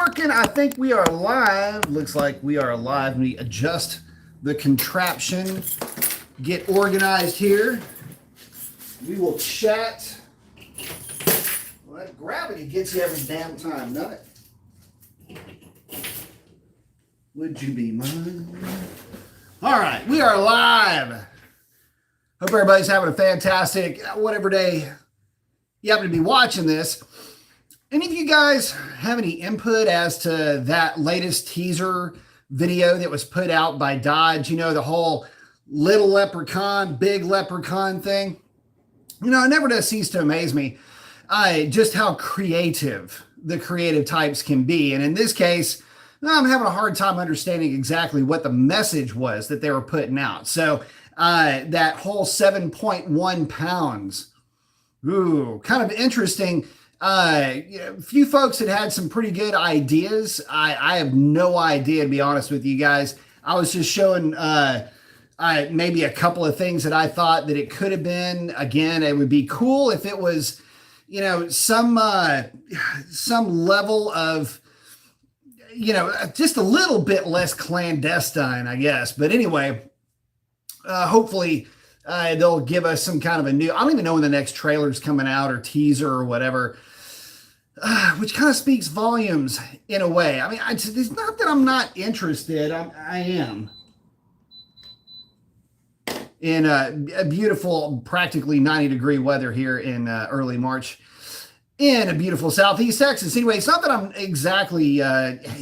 Working. I think we are live. Looks like we are live. Let me adjust the contraption, get organized here. We will chat. Well, that gravity gets you every damn time, doesn't it? Would you be mine? All right, we are live. Hope everybody's having a fantastic, whatever day you happen to be watching this. Any of you guys have any input as to that latest teaser video that was put out by Dodge? You know, the whole little leprechaun, big leprechaun thing. You know, it never does cease to amaze me just how creative the creative types can be. And in this case, I'm having a hard time understanding exactly what the message was that they were putting out. So that whole 7.1 pounds, ooh, kind of interesting. A few folks had some pretty good ideas. I have no idea, to be honest with you guys. I was just showing maybe a couple of things that I thought that it could have been. Again, it would be cool if it was, you know, some level of, you know, just a little bit less clandestine, I guess. But anyway, hopefully they'll give us some kind of a new, I don't even know when the next trailer's coming out or teaser or whatever, which kind of speaks volumes in a way. I mean, it's not that I'm not interested. I am. In a beautiful, practically 90-degree weather here in early March in a beautiful Southeast Texas. Anyway, it's not that I'm exactly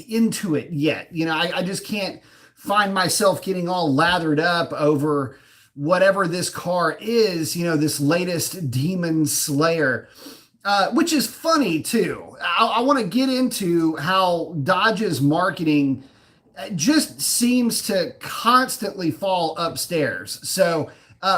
into it yet. You know, I just can't find myself getting all lathered up over whatever this car is, you know, this latest Demon Slayer, which is funny too. I want to get into how Dodge's marketing just seems to constantly fall upstairs. So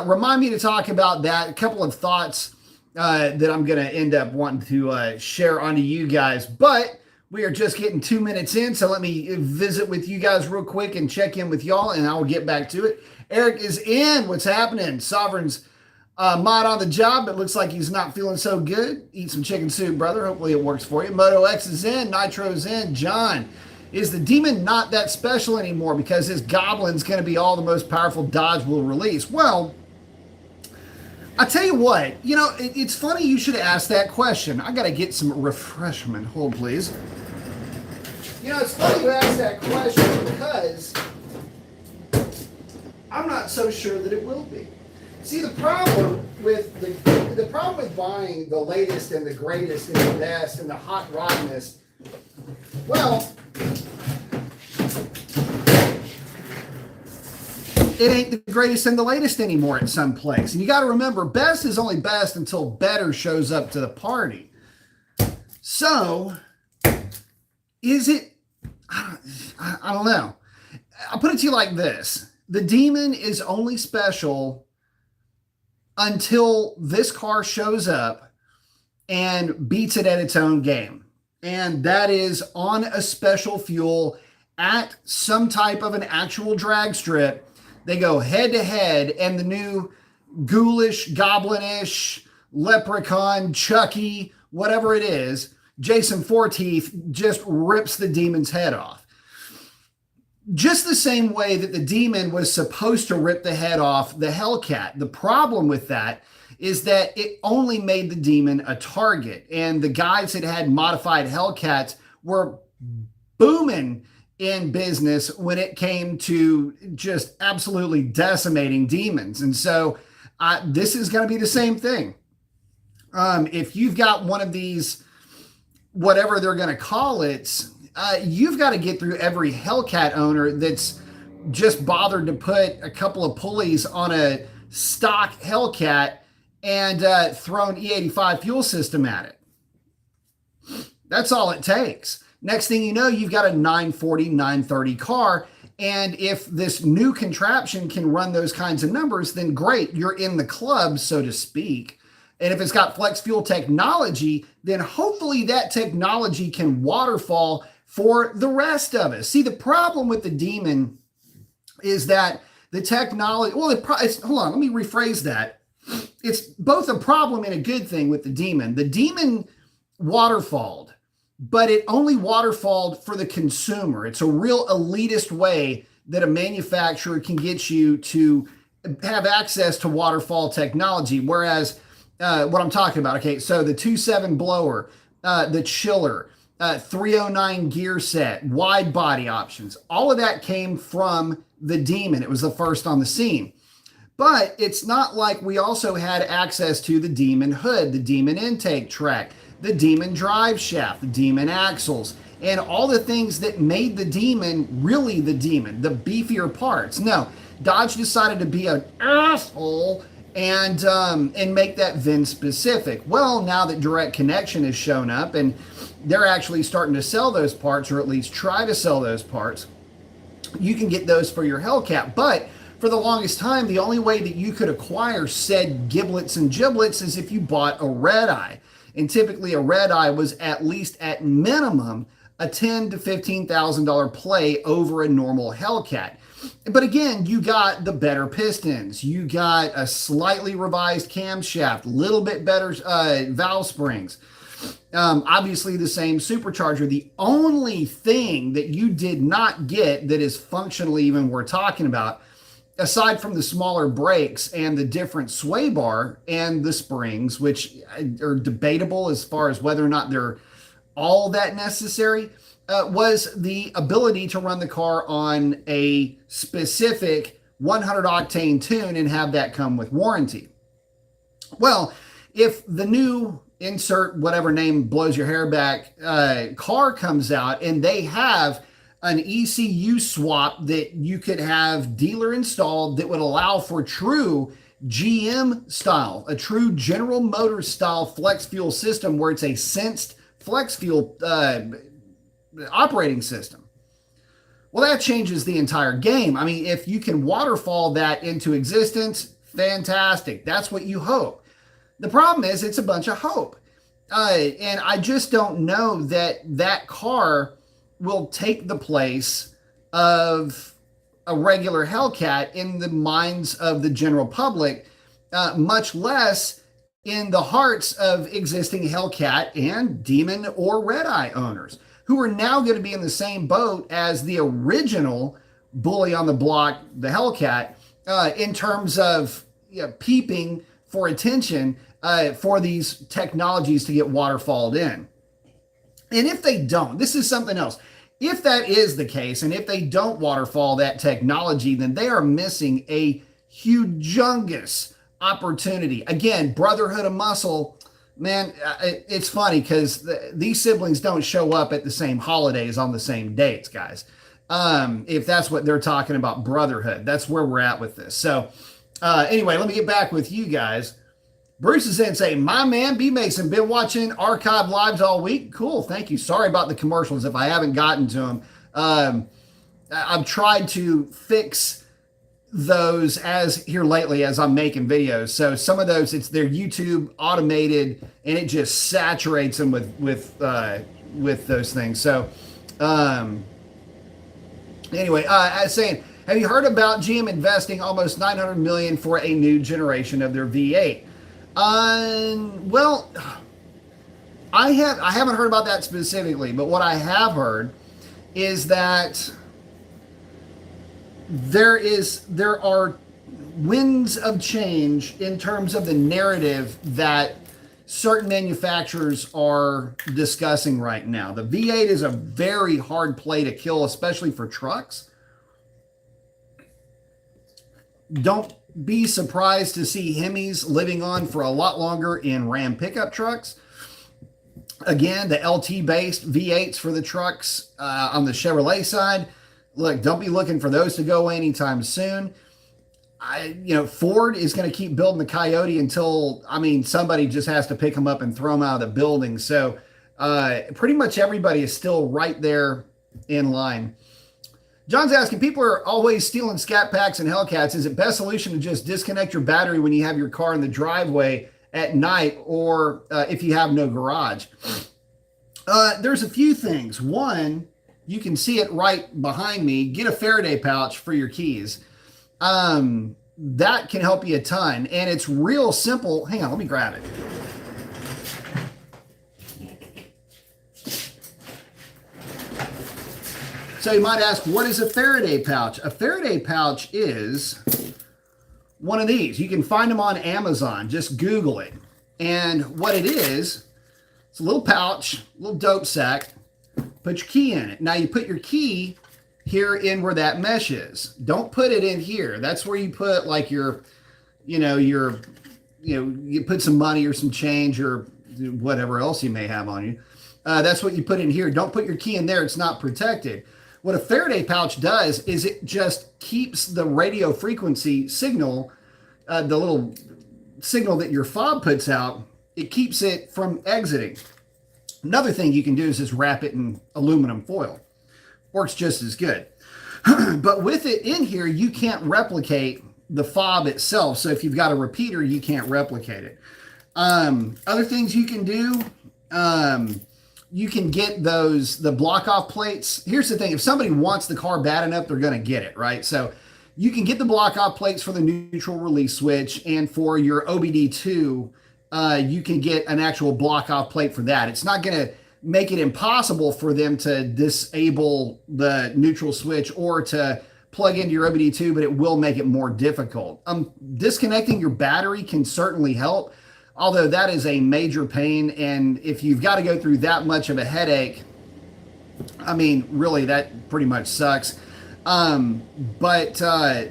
remind me to talk about that. A couple of thoughts that I'm going to end up wanting to share onto you guys, but we are just getting 2 minutes in. So let me visit with you guys real quick and check in with y'all, and I will get back to it. Eric is in. What's happening? Sovereign's mod on the job, but looks like he's not feeling so good. Eat some chicken soup, brother. Hopefully it works for you. Moto X is in. Nitro's in. John, is the Demon not that special anymore because his Goblin's going to be all the most powerful Dodge will release? Well, I tell you what, you know, it's funny you should ask that question. I got to get some refreshment. Hold, please. You know, it's funny you ask that question because I'm not so sure that it will be. See, the problem with buying the latest and the greatest and the best and the hot roddness, well, it ain't the greatest and the latest anymore at some place. And you got to remember, best is only best until better shows up to the party. So, is it? I don't know. I'll put it to you like this. The Demon is only special until this car shows up and beats it at its own game. And that is on a special fuel at some type of an actual drag strip. They go head to head, and the new ghoulish, goblinish, leprechaun, Chucky, whatever it is, Jason Fourteeth just rips the Demon's head off. Just the same way that the Demon was supposed to rip the head off the Hellcat. The problem with that is that it only made the Demon a target, and the guys that had modified Hellcats were booming in business when it came to just absolutely decimating demons. And so this is going to be the same thing. If you've got one of these, whatever they're going to call it, you've got to get through every Hellcat owner that's just bothered to put a couple of pulleys on a stock Hellcat and thrown E85 fuel system at it. That's all it takes. Next thing you know, you've got a 940, 930 car. And if this new contraption can run those kinds of numbers, then great, you're in the club, so to speak. And if it's got flex fuel technology, then hopefully that technology can waterfall for the rest of us. See, the problem with the Demon is that the technology, well, hold on, let me rephrase that. It's both a problem and a good thing with the Demon. The Demon waterfalled but it only waterfalled for the consumer. It's a real elitist way that a manufacturer can get you to have access to waterfall technology. Whereas what I'm talking about, okay, so the 2.7 blower, the chiller, 309 gear set, wide body options, all of that came from the Demon. It was the first on the scene. But it's not like we also had access to the Demon hood, the Demon intake track, the Demon drive shaft, the Demon axles, and all the things that made the Demon really the Demon, the beefier parts. No, Dodge decided to be an asshole and make that VIN specific. Well, now that Direct Connection has shown up and they're actually starting to sell those parts, or at least try to sell those parts, you can get those for your Hellcat. But for the longest time, the only way that you could acquire said giblets and giblets is if you bought a red eye. And typically a red eye was at least at minimum a $10,000 to $15,000 play over a normal Hellcat. But again, you got the better pistons, you got a slightly revised camshaft, little bit better valve springs, obviously the same supercharger. The only thing that you did not get that is functionally even worth talking about, aside from the smaller brakes and the different sway bar and the springs, which are debatable as far as whether or not they're all that necessary, was the ability to run the car on a specific 100 octane tune and have that come with warranty. Well, if the new insert whatever name blows your hair back car comes out and they have an ECU swap that you could have dealer installed that would allow for true GM style, a true General Motors style flex fuel system where it's a sensed flex fuel operating system. Well, that changes the entire game. I mean, if you can waterfall that into existence, fantastic. That's what you hope. The problem is it's a bunch of hope. And I just don't know that that car will take the place of a regular Hellcat in the minds of the general public, much less in the hearts of existing Hellcat and Demon or Red Eye owners, who are now going to be in the same boat as the original bully on the block, the Hellcat, in terms of peeping for attention for these technologies to get waterfalled in. And if they don't, this is something else. If that is the case, and if they don't waterfall that technology, then they are missing a humongous opportunity. Again, brotherhood of muscle, man, it's funny because these siblings don't show up at the same holidays on the same dates, guys. If that's what they're talking about, brotherhood, that's where we're at with this. So anyway, let me get back with you guys. Bruce is in saying, my man, B Mason, been watching archive lives all week. Cool, thank you. Sorry about the commercials if I haven't gotten to them. I've tried to fix those as here lately as I'm making videos. So some of those, it's their YouTube automated and it just saturates them with those things. So anyway, I was saying, have you heard about GM investing almost $900 million for a new generation of their V8? Well, I haven't heard about that specifically, but what I have heard is that there are winds of change in terms of the narrative that certain manufacturers are discussing right now. The V8 is a very hard play to kill, especially for trucks. Don't be surprised to see Hemis living on for a lot longer in Ram pickup trucks. Again, the LT-based V8s for the trucks on the Chevrolet side. Look, don't be looking for those to go anytime soon. Ford is going to keep building the Coyote until, somebody just has to pick them up and throw them out of the building. So pretty much everybody is still right there in line. John's asking, people are always stealing Scat Packs and Hellcats. Is it best solution to just disconnect your battery when you have your car in the driveway at night or if you have no garage? There's a few things. One, you can see it right behind me. Get a Faraday pouch for your keys. That can help you a ton. And it's real simple. Hang on, let me grab it. So you might ask, what is a Faraday pouch? A Faraday pouch is one of these. You can find them on Amazon. Just Google it. And what it is, it's a little pouch, a little dope sack. Put your key in it. Now you put your key here in where that mesh is. Don't put it in here. That's where you put like your, you put some money or some change or whatever else you may have on you. That's what you put in here. Don't put your key in there. It's not protected. What a Faraday pouch does is it just keeps the radio frequency signal, the little signal that your fob puts out, it keeps it from exiting. Another thing you can do is just wrap it in aluminum foil. Works just as good. But with it in here, you can't replicate the fob itself. So if you've got a repeater, you can't replicate it. Other things you can do, you can get the block off plates. Here's the thing. If somebody wants the car bad enough, they're going to get it, right? So you can get the block off plates for the neutral release switch, and for your OBD2, you can get an actual block off plate for that. It's not going to make it impossible for them to disable the neutral switch or to plug into your OBD2, but it will make it more difficult. Disconnecting your battery can certainly help, although that is a major pain. And if you've got to go through that much of a headache, I mean, really, that pretty much sucks. But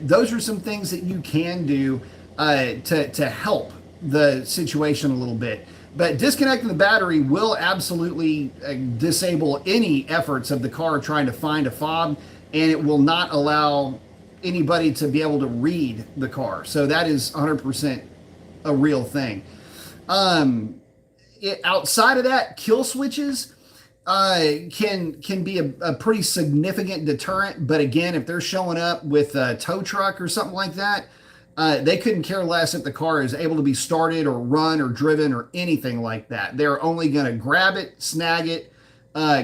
those are some things that you can do to help the situation a little bit. But disconnecting the battery will absolutely disable any efforts of the car trying to find a fob, and it will not allow anybody to be able to read the car. So that is 100% a real thing. Outside of that, kill switches can be a pretty significant deterrent. But again, if they're showing up with a tow truck or something like that, they couldn't care less if the car is able to be started or run or driven or anything like that. They're only going to grab it, snag it,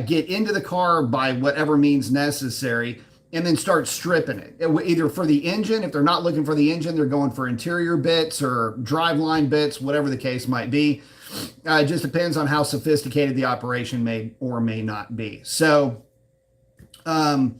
get into the car by whatever means necessary, and then start stripping it. Either for the engine, if they're not looking for the engine, they're going for interior bits or driveline bits, whatever the case might be. It just depends on how sophisticated the operation may or may not be. So, but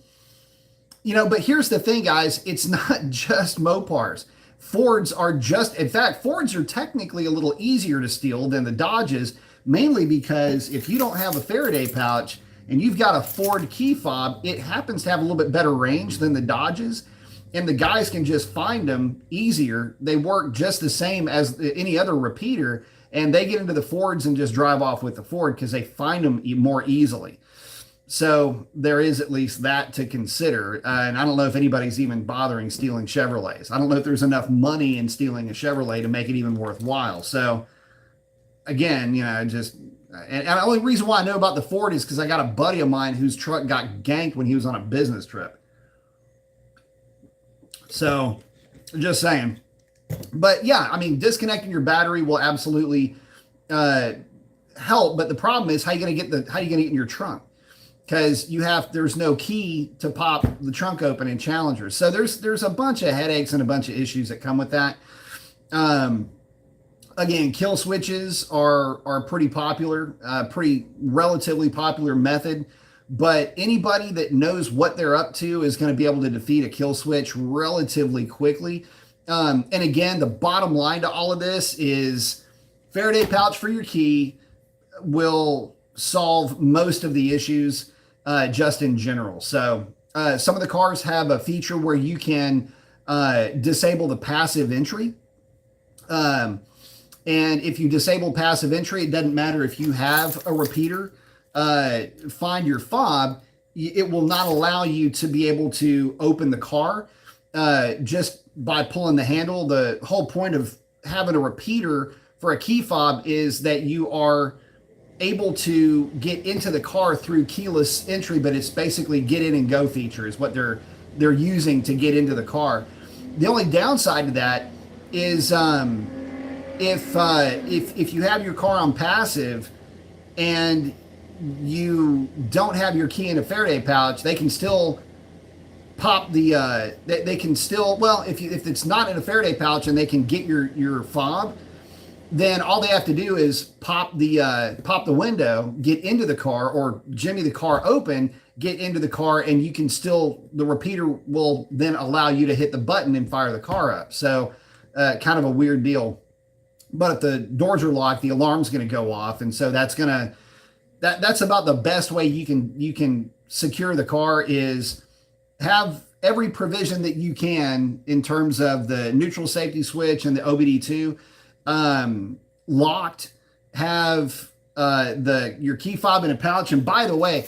here's the thing, guys. It's not just Mopars. Fords are in fact, Fords are technically a little easier to steal than the Dodges, mainly because if you don't have a Faraday pouch and you've got a Ford key fob, it happens to have a little bit better range than the Dodges, and the guys can just find them easier. They work just the same as any other repeater, and they get into the Fords and just drive off with the Ford because they find them more easily. So there is at least that to consider. And I don't know if anybody's even bothering stealing Chevrolets. I don't know if there's enough money in stealing a Chevrolet to make it even worthwhile. So again, and the only reason why I know about the Ford is because I got a buddy of mine whose truck got ganked when he was on a business trip. So just saying. But yeah, I mean, disconnecting your battery will absolutely help. But the problem is how are you going to get it in your trunk? Because there's no key to pop the trunk open in Challenger. So there's a bunch of headaches and a bunch of issues that come with that. Again, kill switches are pretty popular, pretty relatively popular method, but anybody that knows what they're up to is going to be able to defeat a kill switch relatively quickly. And again, the bottom line to all of this is Faraday pouch for your key will solve most of the issues just in general. So some of the cars have a feature where you can disable the passive entry. And if you disable passive entry, it doesn't matter if you have a repeater, find your fob, it will not allow you to be able to open the car just by pulling the handle. The whole point of having a repeater for a key fob is that you are able to get into the car through keyless entry, but it's basically get in and go feature is what they're using to get into the car. The only downside to that is if you have your car on passive and you don't have your key in a Faraday pouch, they can still pop the they can still, well, if it's not in a Faraday pouch and they can get your fob, then all they have to do is pop the window, get into the car, or jimmy the car open, get into the car, and you can still, the repeater will then allow you to hit the button and fire the car up. So kind of a weird deal. But if the doors are locked, the alarm's going to go off. And so that's about the best way you can secure the car, is have every provision that you can in terms of the neutral safety switch and the OBD2 locked. Have your key fob in a pouch. And by the way,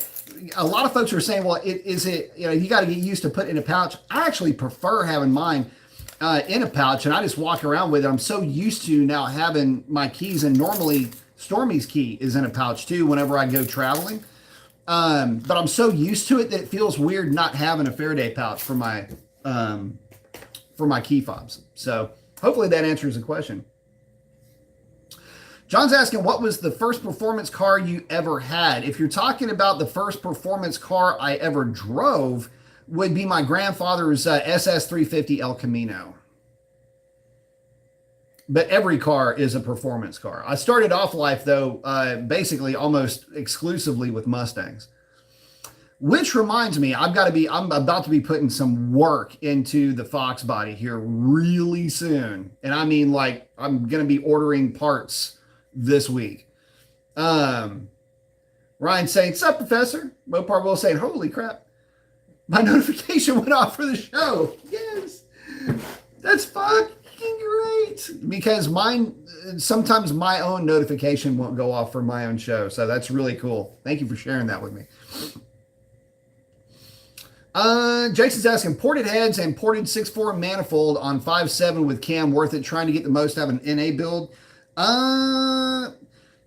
a lot of folks are saying, well, you got to get used to putting in a pouch. I actually prefer having mine in a pouch, and I just walk around with it. I'm so used to now having my keys, and normally Stormy's key is in a pouch too whenever I go traveling. But I'm so used to it that it feels weird not having a Faraday pouch for my key fobs. So hopefully that answers the question. John's asking, what was the first performance car you ever had? If you're talking about the first performance car I ever drove, would be my grandfather's SS350 El Camino. But every car is a performance car. I started off life, though, basically almost exclusively with Mustangs. Which reminds me, I'm about to be putting some work into the Fox body here really soon. And I mean, like, I'm going to be ordering parts this week. Ryan saying, "Sup, Professor?" Mopar Will saying, "Holy crap, my notification went off for the show." Yes, that's fucking great, because sometimes my own notification won't go off for my own show. So that's really cool. Thank you for sharing that with me. Jason's asking, ported heads and ported 6.4 manifold on 5.7 with cam worth it, trying to get the most out of an NA build.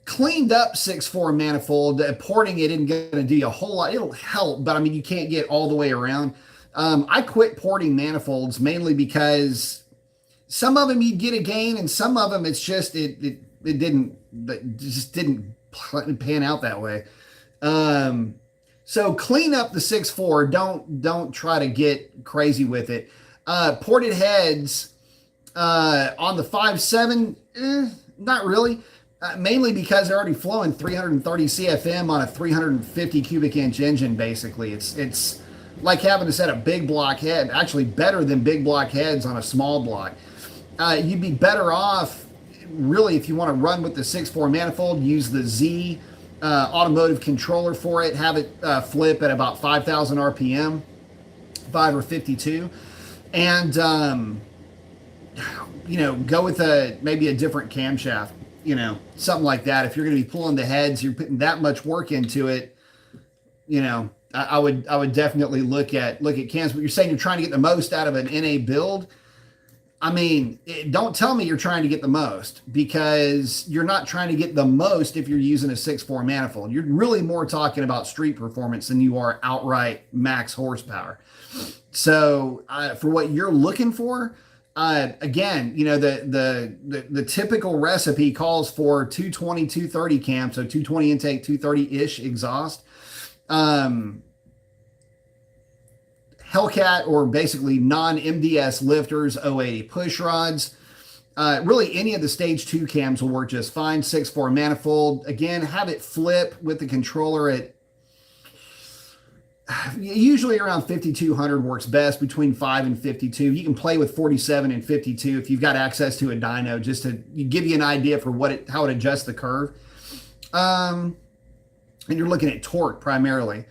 Cleaned up 6.4 manifold, porting it isn't going to do you a whole lot. It'll help, but I mean, you can't get all the way around. I quit porting manifolds mainly because some of them you'd get a gain, and some of them it's just, it just didn't pan out that way. So clean up the 6.4. Don't try to get crazy with it. Ported heads, on the 5.7, not really, mainly because they're already flowing 330 CFM on a 350 cubic inch engine. Basically, it's like having to set a big block head, actually better than big block heads on a small block. You'd be better off, really, if you want to run with the 6.4 manifold, use the Z automotive controller for it, have it flip at about 5,000 RPM, 5 or 52, and go with maybe a different camshaft, something like that. If you're going to be pulling the heads, you're putting that much work into it, I would definitely look at cams. But you're saying you're trying to get the most out of an NA build. I mean, don't tell me you're trying to get the most, because you're not trying to get the most if you're using a 6.4 manifold. You're really more talking about street performance than you are outright max horsepower. So for what you're looking for, again, the typical recipe calls for 220, 230 cam, so 220 intake, 230-ish exhaust. Hellcat, or basically non-MDS lifters, 080 push rods. Really, any of the stage 2 cams will work just fine. 6.4 manifold. Again, have it flip with the controller at usually around 5,200 works best, between 5 and 52. You can play with 47 and 52 if you've got access to a dyno, just to give you an idea for how it adjusts the curve. And you're looking at torque primarily.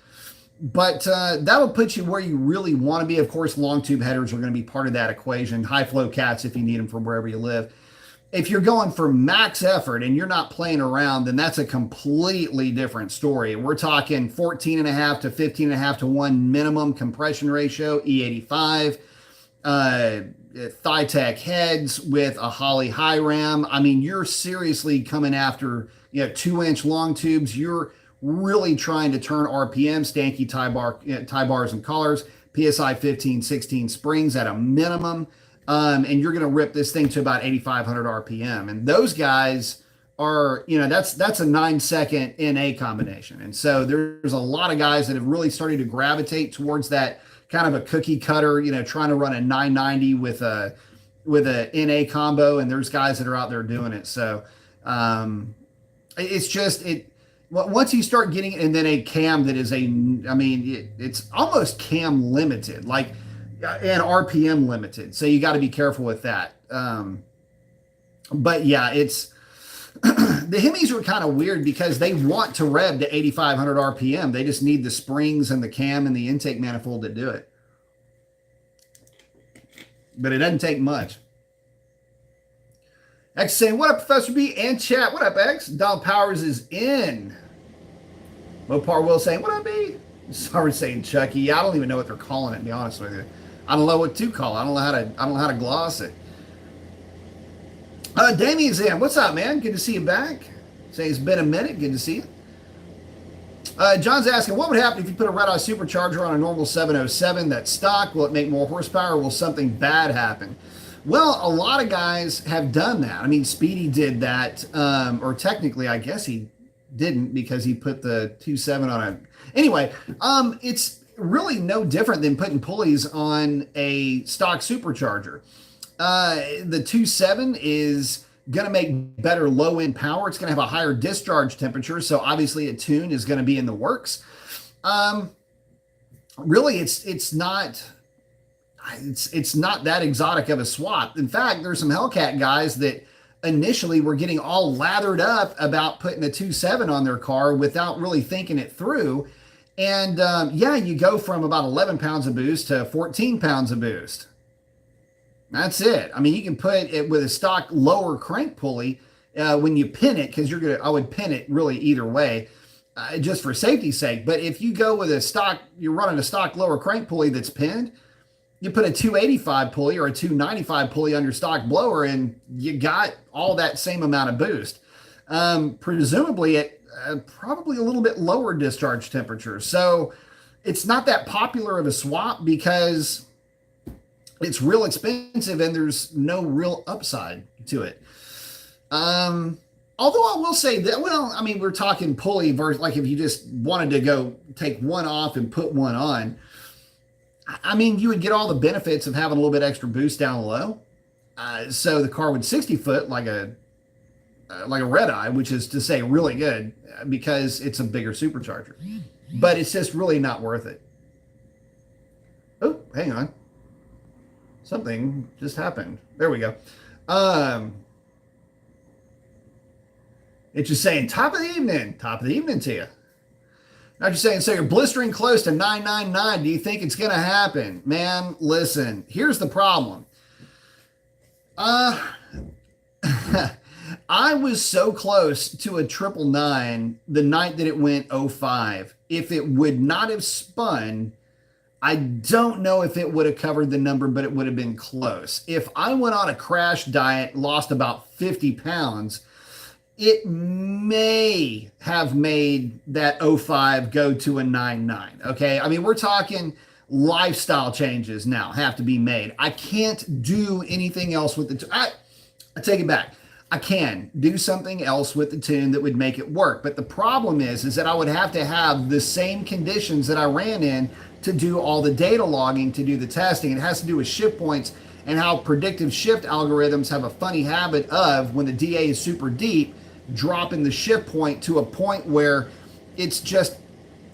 But that'll put you where you really want to be. Of course, long tube headers are going to be part of that equation. High flow cats if you need them from wherever you live. If you're going for max effort and you're not playing around, then that's a completely different story. We're talking 14.5 to 15.5 to 1 minimum compression ratio, E85, Thytec heads with a Holley high ram. I mean, you're seriously coming after 2-inch long tubes. You're really trying to turn RPM, stanky tie bars and collars, PSI 15, 16 springs at a minimum. And you're going to rip this thing to about 8,500 RPM. And those guys are, that's a 9-second NA combination. And so there's a lot of guys that have really started to gravitate towards that kind of a cookie cutter, trying to run a 990 with a NA combo. And there's guys that are out there doing it. So it's just, once you start getting, and then a cam that is it's almost cam limited, like, and RPM limited. So you got to be careful with that. But yeah, it's the Hemis are kind of weird because they want to rev to 8,500 RPM. They just need the springs and the cam and the intake manifold to do it. But it doesn't take much. X saying, what up, Professor B and chat? What up, X? Donald Powers is in. Mopar Will saying, what up, B? Sorry saying Chucky. Yeah, I don't even know what they're calling it, to be honest with you. I don't know what to call it. I don't know how to gloss it. Damien's in. What's up, man? Good to see you back. Saying it's been a minute. Good to see you. John's asking, what would happen if you put a red-eye supercharger on a normal 707 that's stock? Will it make more horsepower, or will something bad happen? Well, a lot of guys have done that. I mean, Speedy did that, or technically, I guess he didn't because he put the 2.7 on a... Anyway, it's really no different than putting pulleys on a stock supercharger. The 2.7 is going to make better low-end power. It's going to have a higher discharge temperature, so obviously a tune is going to be in the works. Really, it's not that exotic of a swap. In fact, there's some Hellcat guys that initially were getting all lathered up about putting a 2.7 on their car without really thinking it through. And yeah, you go from about 11 pounds of boost to 14 pounds of boost. That's it. I mean, you can put it with a stock lower crank pulley when you pin it, because I would pin it really either way, just for safety's sake. But if you go with you're running a stock lower crank pulley that's pinned, you put a 285 pulley or a 295 pulley on your stock blower, and you got all that same amount of boost. Presumably at probably a little bit lower discharge temperature. So it's not that popular of a swap because it's real expensive and there's no real upside to it. Although I will say that, well, I mean, we're talking pulley versus, like, if you just wanted to go take one off and put one on, I mean, you would get all the benefits of having a little bit extra boost down low. So the car would 60 foot like a red eye, which is to say really good because it's a bigger supercharger, but it's just really not worth it. Oh, hang on. Something just happened. There we go. It's just saying top of the evening to you. Now just saying, so you're blistering close to 999. Do you think it's going to happen? Man, listen, here's the problem. I was so close to a 999 the night that it went 05. If it would not have spun, I don't know if it would have covered the number, but it would have been close. If I went on a crash diet, lost about 50 pounds, it may have made that 05 go to a 99. Okay. I mean, we're talking lifestyle changes now have to be made. I can't do anything else with the, I take it back. I can do something else with the tune that would make it work. But the problem is that I would have to have the same conditions that I ran in to do all the data logging, to do the testing. It has to do with shift points and how predictive shift algorithms have a funny habit of, when the DA is super deep, dropping the shift point to a point where it's just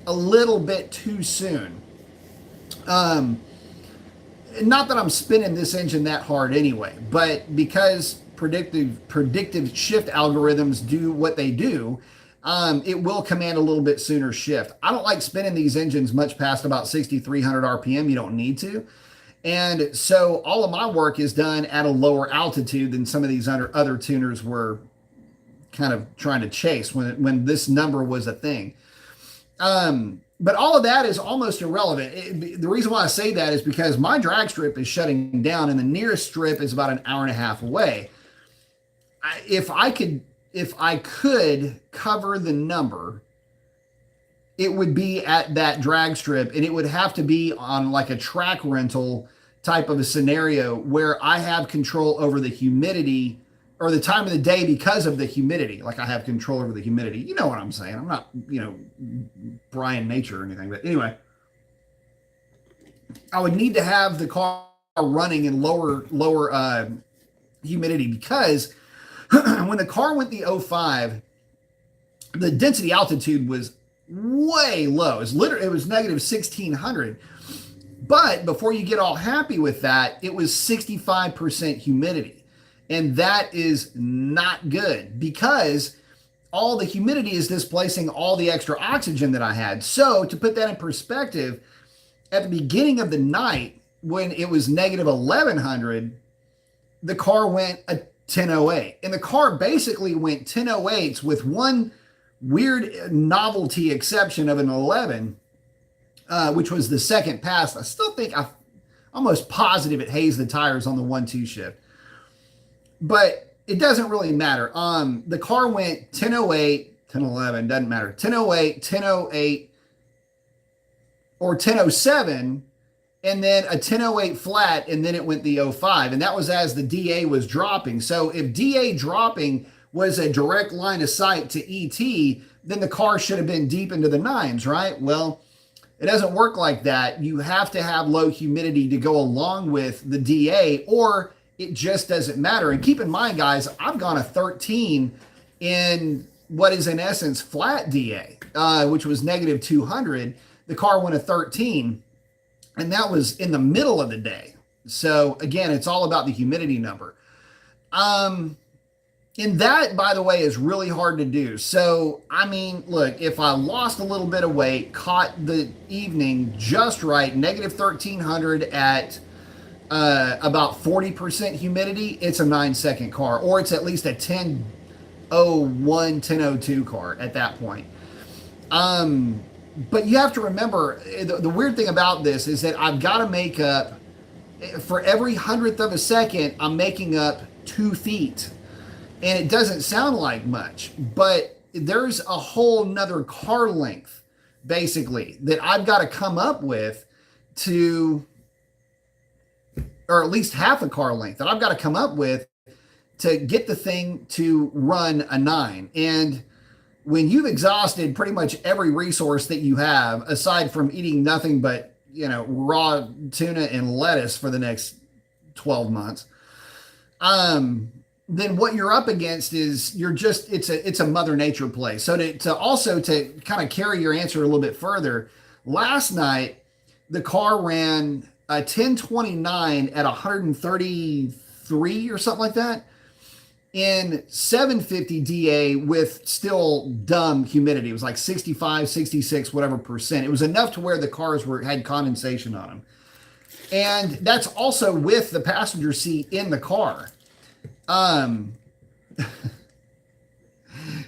a little bit too soon. Not that I'm spinning this engine that hard anyway, but because predictive shift algorithms do what they do, it will command a little bit sooner shift. I don't like spinning these engines much past about 6,300 RPM. You don't need to. And so all of my work is done at a lower altitude than some of these other tuners were kind of trying to chase when this number was a thing. But all of that is almost irrelevant. The reason why I say that is because my drag strip is shutting down and the nearest strip is about an hour and a half away. If I could cover the number, it would be at that drag strip, and it would have to be on like a track rental type of a scenario where I have control over the humidity or the time of the day because of the humidity. Like I have control over the humidity. You know what I'm saying? I'm not, Brian Nature or anything, but anyway, I would need to have the car running in lower humidity because when the car went the 05, the density altitude was way low. It was negative 1600. But before you get all happy with that, it was 65% humidity. And that is not good because all the humidity is displacing all the extra oxygen that I had. So to put that in perspective, at the beginning of the night, when it was negative 1100, the car went a 1008. And the car basically went 1008s with one weird novelty exception of an 11, which was the second pass. I still think I'm almost positive it hazed the tires on the 1-2 shift. But it doesn't really matter. The car went 1008, 1011, doesn't matter. 1008, 1008, or 1007, and then a 1008 flat, and then it went the 05. And that was as the DA was dropping. So if DA dropping was a direct line of sight to ET, then the car should have been deep into the nines, right? Well, it doesn't work like that. You have to have low humidity to go along with the DA, or it just doesn't matter. And keep in mind, guys, I've gone a 13 in what is in essence flat DA, which was negative 200. The car went a 13, and that was in the middle of the day. So again, it's all about the humidity number. And that, by the way, is really hard to do. So, I mean, look, if I lost a little bit of weight, caught the evening just right, negative 1300 at about 40% humidity, it's a 9-second car, or it's at least a 1001, 1002 car at that point. But you have to remember, the weird thing about this is that I've got to make up, for every 100th of a second, I'm making up 2 feet. And it doesn't sound like much, but there's a whole nother car length, basically, that I've got to come up with to, or at least half a car length that I've got to come up with to get the thing to run a 9. And when you've exhausted pretty much every resource that you have, aside from eating nothing but, raw tuna and lettuce for the next 12 months, then what you're up against is it's a Mother Nature play. So to kind of carry your answer a little bit further, last night the car ran a 1029 at 133 or something like that in 750 DA with still dumb humidity. It was like 65, 66, whatever percent. It was enough to where the cars had condensation on them. And that's also with the passenger seat in the car. And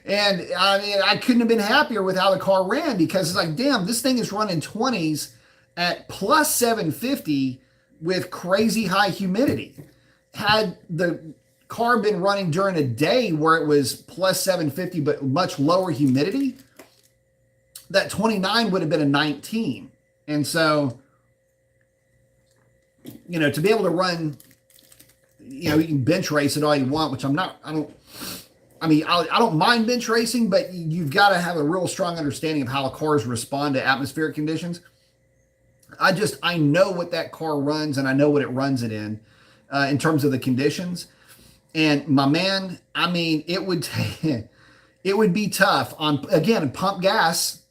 I mean, I couldn't have been happier with how the car ran, because it's like, damn, this thing is running 20s at plus 750 with crazy high humidity. Had the car been running during a day where it was plus 750 but much lower humidity, that 29 would have been a 19. And so, to be able to run, you can bench race it all you want, which I don't mind bench racing, but you've got to have a real strong understanding of how cars respond to atmospheric conditions. I know what that car runs, and I know what it runs it in terms of the conditions. And my man, I mean, it would be tough on, again, pump gas.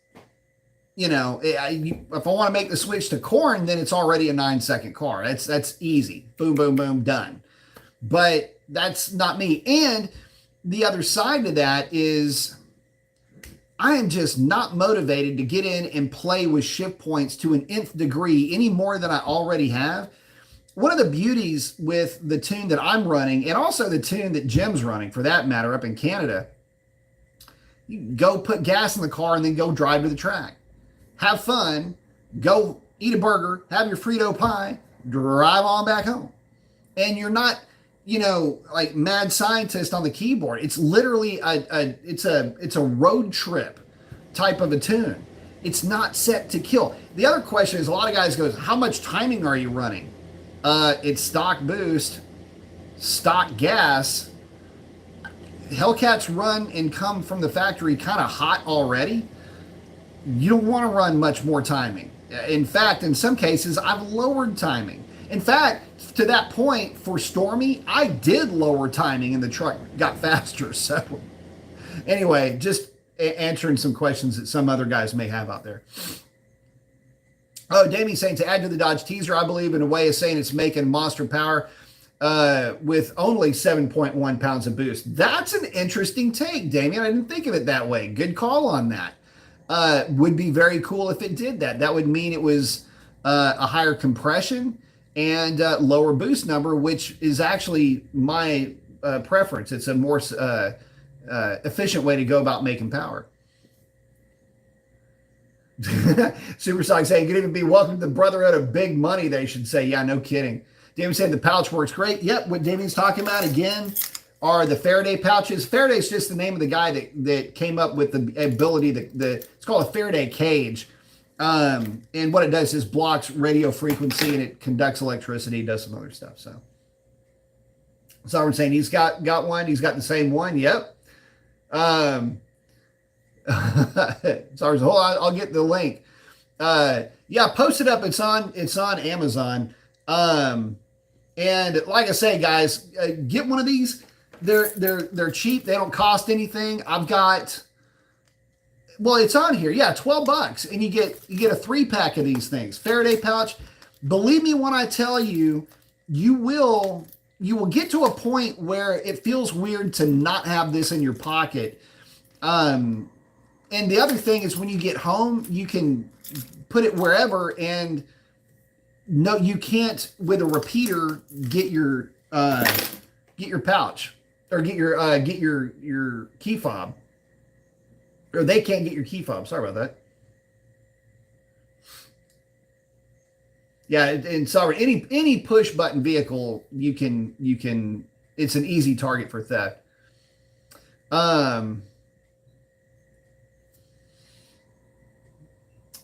If I want to make the switch to corn, then it's already a 9-second car. That's easy. Boom, boom, boom, done. But that's not me. And the other side to that is I am just not motivated to get in and play with shift points to an nth degree any more than I already have. One of the beauties with the tune that I'm running, and also the tune that Jim's running for that matter up in Canada, you go put gas in the car and then go drive to the track. Have fun, go eat a burger, have your Frito pie, drive on back home. And you're not, like mad scientist on the keyboard. It's literally it's a road trip type of a tune. It's not set to kill. The other question is, a lot of guys goes, how much timing are you running? It's stock boost, stock gas. Hellcats run and come from the factory kind of hot already. You don't want to run much more timing. In fact, in some cases, I've lowered timing. In fact, to that point for Stormy, I did lower timing and the truck got faster. So anyway, just answering some questions that some other guys may have out there. Oh, Damien saying to add to the Dodge teaser, I believe in a way is saying it's making monster power with only 7.1 pounds of boost. That's an interesting take, Damien. I didn't think of it that way. Good call on that. Would be very cool if it did that. That would mean it was a higher compression and lower boost number, which is actually my preference. It's a more efficient way to go about making power. Super Sonic saying, could even be welcome to the Brotherhood of Big Money, they should say. Yeah, no kidding. Damien saying the pouch works great. Yep, what Damien's talking about again are the Faraday pouches. Faraday's just the name of the guy that came up with the ability, it's called a Faraday cage. And what it does is blocks radio frequency and it conducts electricity, does some other stuff. So I'm saying he's got one, he's got the same one. Yep. Sorry, hold on, I'll get the link. Yeah, post it up. It's on Amazon. And like I say, guys, get one of these. They're cheap. They don't cost anything. I've got, well, it's on here. Yeah, $12, and you get a 3-pack of these things. Faraday pouch. Believe me when I tell you, you will get to a point where it feels weird to not have this in your pocket. And the other thing is when you get home, you can put it wherever, and no, you can't with a repeater get your pouch or get your key fob, or they can't get your key fob. Sorry about that. Yeah, and sorry, any push button vehicle you can it's an easy target for theft.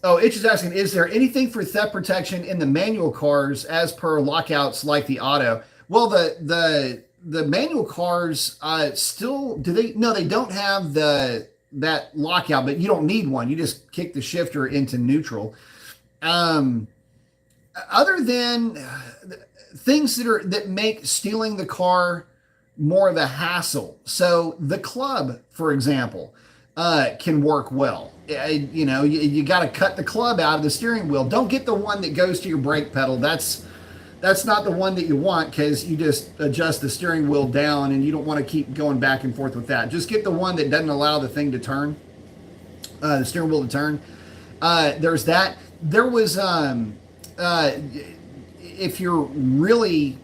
Oh, Itch is asking, is there anything for theft protection in the manual cars as per lockouts like the auto? Well, the manual cars still, do they? No, they don't have that lockout, but you don't need one. You just kick the shifter into neutral. Other than things that make stealing the car more of a hassle. So the club, for example, can work well. You got to cut the club out of the steering wheel. Don't get the one that goes to your brake pedal. That's not the one that you want, because you just adjust the steering wheel down and you don't want to keep going back and forth with that. Just get the one that doesn't allow the thing to turn, the steering wheel to turn. There's that. There was, if you're really,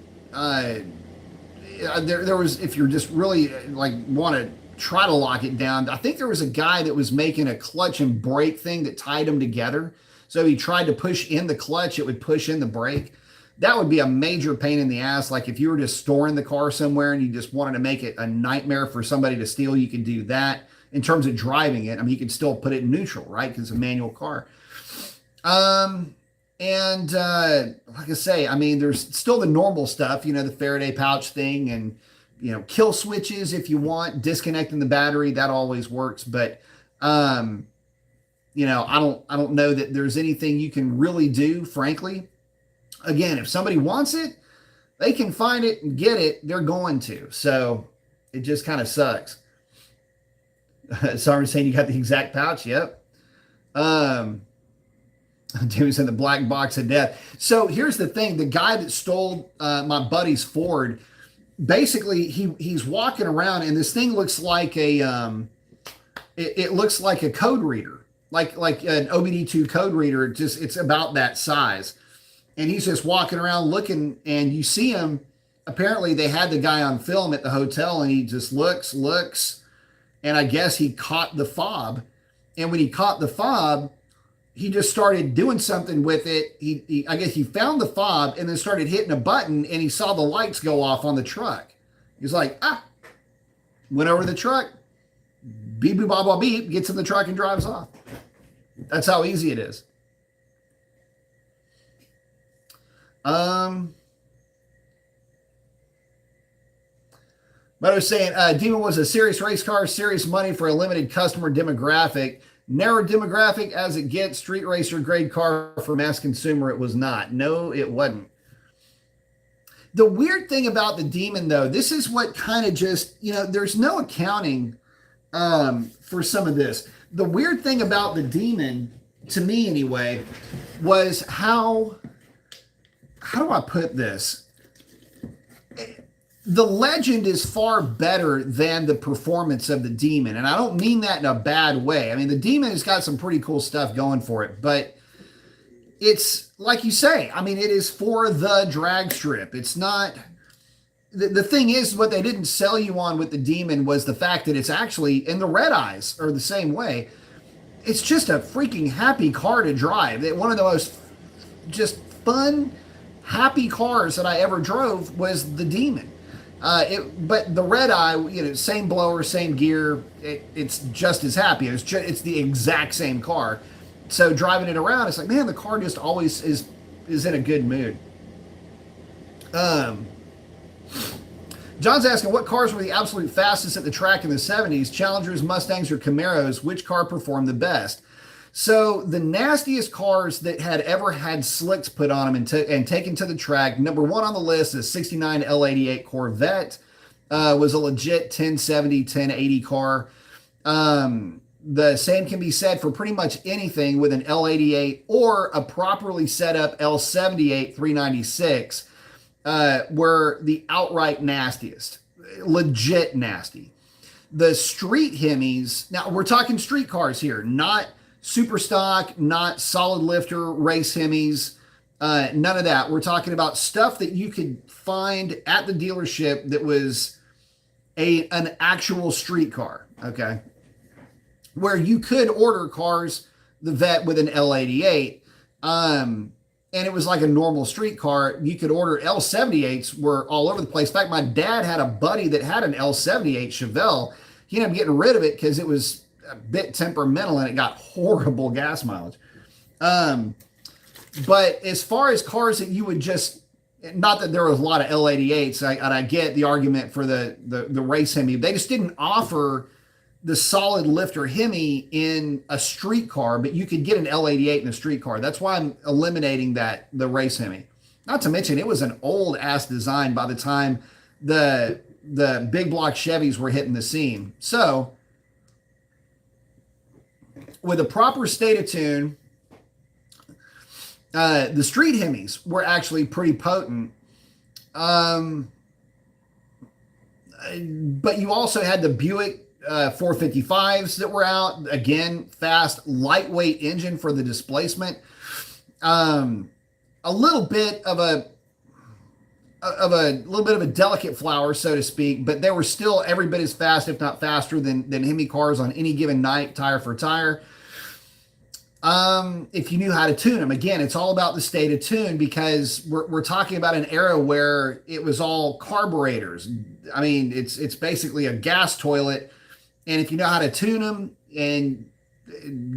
if you're just really like want to try to lock it down. I think there was a guy that was making a clutch and brake thing that tied them together. So he tried to push in the clutch, it would push in the brake. That would be a major pain in the ass. Like if you were just storing the car somewhere and you just wanted to make it a nightmare for somebody to steal, you could do that. In terms of driving it, I mean, you could still put it in neutral, right? Because it's a manual car. Like I say, I mean, there's still the normal stuff, the Faraday pouch thing, and kill switches if you want, disconnecting the battery, that always works. But, I don't know that there's anything you can really do, frankly. Again, if somebody wants it, they can find it and get it. They're going to. So it just kind of sucks. Sorry, saying you got the exact pouch. Yep. Dude's in the black box of death. So here's the thing. The guy that stole my buddy's Ford, basically he's walking around and this thing looks like it looks like a code reader, like an OBD2 code reader. It's about that size. And he's just walking around looking, and you see him. Apparently they had the guy on film at the hotel, and he just looks, and I guess he caught the fob. And when he caught the fob, he just started doing something with it. I guess he found the fob and then started hitting a button, and he saw the lights go off on the truck. He's like, went over to the truck, beep, boop, blah, blah, beep, gets in the truck and drives off. That's how easy it is. But I was saying, Demon was a serious race car, serious money for a limited customer demographic. Narrow demographic as it gets, street racer grade car for mass consumer. It was not. No, it wasn't. The weird thing about the Demon, though, this is what kind of just, there's no accounting for some of this. The weird thing about the Demon, to me anyway, was how do I put this? The legend is far better than the performance of the Demon. And I don't mean that in a bad way. I mean, the Demon has got some pretty cool stuff going for it, but it's like you say, I mean, it is for the drag strip. It's not, the thing is, what they didn't sell you on with the Demon was the fact that it's actually, and the Red Eyes are the same way. It's just a freaking happy car to drive. One of the most just fun, happy cars that I ever drove was the Demon. But the Red Eye, same blower, same gear. It's just as happy. It's the exact same car. So driving it around, it's like, man, the car just always is in a good mood. John's asking, what cars were the absolute fastest at the track in the 70s? Challengers, Mustangs, or Camaros? Which car performed the best? So the nastiest cars that had ever had slicks put on them and taken to the track, number one on the list is 69 L88 Corvette. Was a legit 1070, 1080 car. The same can be said for pretty much anything with an L88 or a properly set up L78 396, were the outright nastiest, legit nasty. The street Hemis, now we're talking street cars here, not super stock, not solid lifter race Hemis, none of that. We're talking about stuff that you could find at the dealership that was an actual street car, okay? Where you could order cars, the Vet with an L88, and it was like a normal street car. You could order L78s were all over the place. In fact, my dad had a buddy that had an L78 Chevelle. He ended up getting rid of it because it was a bit temperamental and it got horrible gas mileage. But as far as cars that you would just, not that there was a lot of L88s, and I get the argument for the race Hemi, they just didn't offer the solid lifter Hemi in a street car, but you could get an L88 in a street car. That's why I'm eliminating the race Hemi. Not to mention, it was an old ass design by the time the big block Chevys were hitting the scene. So with a proper state of tune, the street Hemis were actually pretty potent. But you also had the Buick 455s that were out, again, fast, lightweight engine for the displacement. A little bit of a delicate flower, so to speak, but they were still every bit as fast, if not faster, than Hemi cars on any given night, tire for tire. If you knew how to tune them. Again, it's all about the state of tune, because we're talking about an era where it was all carburetors. I mean, it's basically a gas toilet. And if you know how to tune them and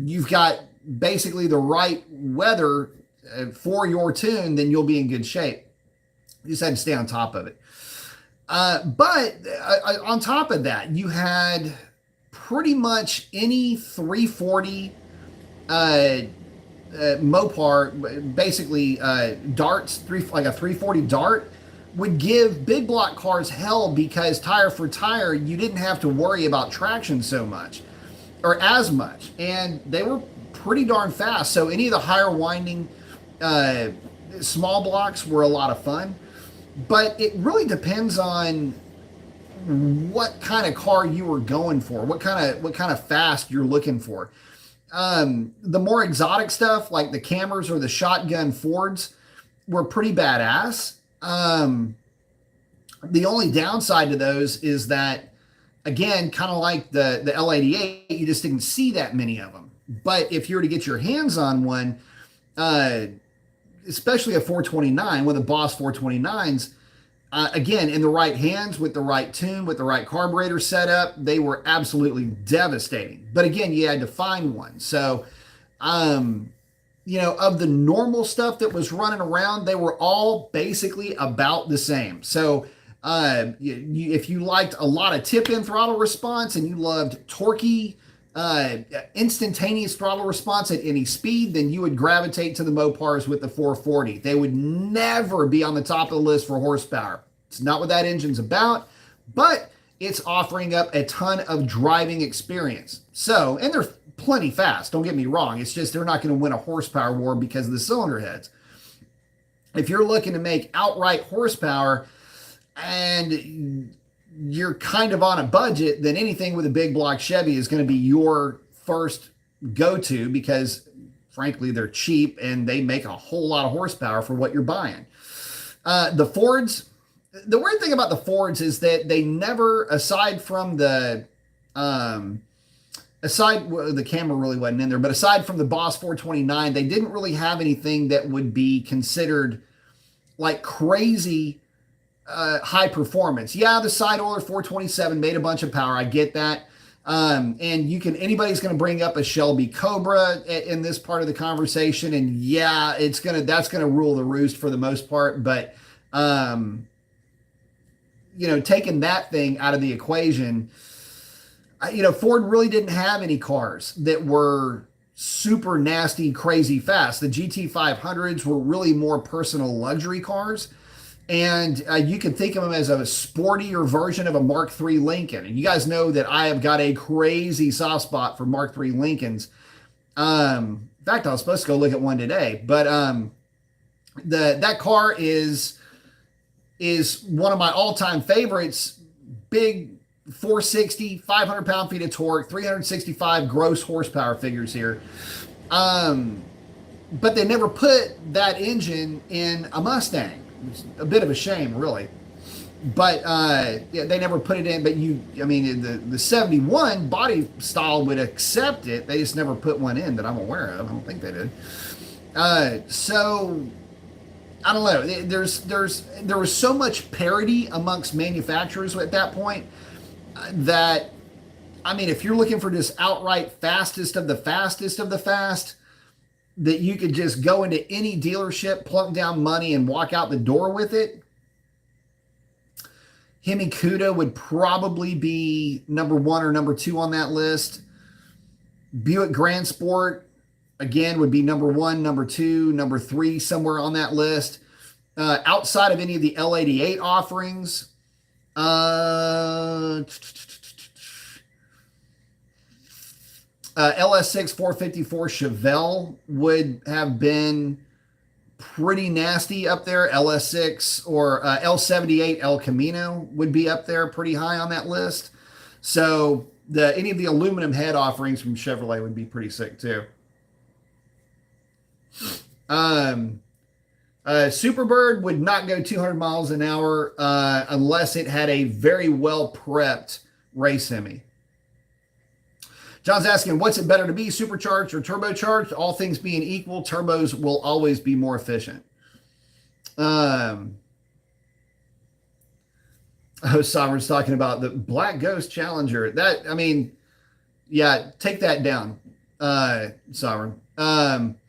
you've got basically the right weather for your tune, then you'll be in good shape. You just had to stay on top of it. But on top of that, you had pretty much any 340 Mopar, basically darts, like a 340 dart, would give big block cars hell, because tire for tire, you didn't have to worry about traction so much or as much. And they were pretty darn fast. So any of the higher winding small blocks were a lot of fun. But it really depends on what kind of car you were going for, what kind of fast you're looking for. The more exotic stuff like the Cammers or the shotgun Fords were pretty badass. The only downside to those is that, again, kind of like the L88, you just didn't see that many of them. But if you were to get your hands on one, especially a 429, one of the Boss 429s, again, in the right hands, with the right tune, with the right carburetor setup, they were absolutely devastating. But again, you had to find one. So, of the normal stuff that was running around, they were all basically about the same. So if you liked a lot of tip-in throttle response and you loved torquey, instantaneous throttle response at any speed, then you would gravitate to the Mopars with the 440. They would never be on the top of the list for horsepower. It's not what that engine's about. But it's offering up a ton of driving experience. So, and they're plenty fast, don't get me wrong. It's just they're not going to win a horsepower war because of the cylinder heads. If you're looking to make outright horsepower and you're kind of on a budget, then anything with a big block Chevy is going to be your first go-to because frankly, they're cheap and they make a whole lot of horsepower for what you're buying. The Fords, the weird thing about the Fords is that they never, aside from the, well, the camera really wasn't in there, but aside from the Boss 429, they didn't really have anything that would be considered like crazy high performance. Yeah, the side oiler 427 made a bunch of power. I get that. And anybody's going to bring up a Shelby Cobra in this part of the conversation. And yeah, that's going to rule the roost for the most part. But, taking that thing out of the equation, Ford really didn't have any cars that were super nasty, crazy fast. The GT500s were really more personal luxury cars. And you can think of them as a sportier version of a Mark III Lincoln. And you guys know that I have got a crazy soft spot for Mark III Lincolns. In fact, I was supposed to go look at one today. But that car is one of my all-time favorites. Big 460, 500 pound-feet of torque, 365 gross horsepower figures here. But they never put that engine in a Mustang. It's a bit of a shame, really. But they never put it in. But the 71 body style would accept it. They just never put one in that I'm aware of. I don't think they did. So I don't know. There was so much parity amongst manufacturers at that point that, if you're looking for just outright fastest of the fast, that you could just go into any dealership, plunk down money, and walk out the door with it, Hemi Cuda would probably be number 1 or number 2 on that list. Buick Grand Sport, again, would be number 1, number 2, number 3, somewhere on that list. Outside of any of the L88 offerings, LS6 454 Chevelle would have been pretty nasty up there. LS6 or L78 El Camino would be up there pretty high on that list. So any of the aluminum head offerings from Chevrolet would be pretty sick too. Superbird would not go 200 miles an hour unless it had a very well prepped race Hemi. John's asking, what's it better to be, supercharged or turbocharged? All things being equal, turbos will always be more efficient. Sovereign's talking about the Black Ghost Challenger. Take that down, Sovereign. Tim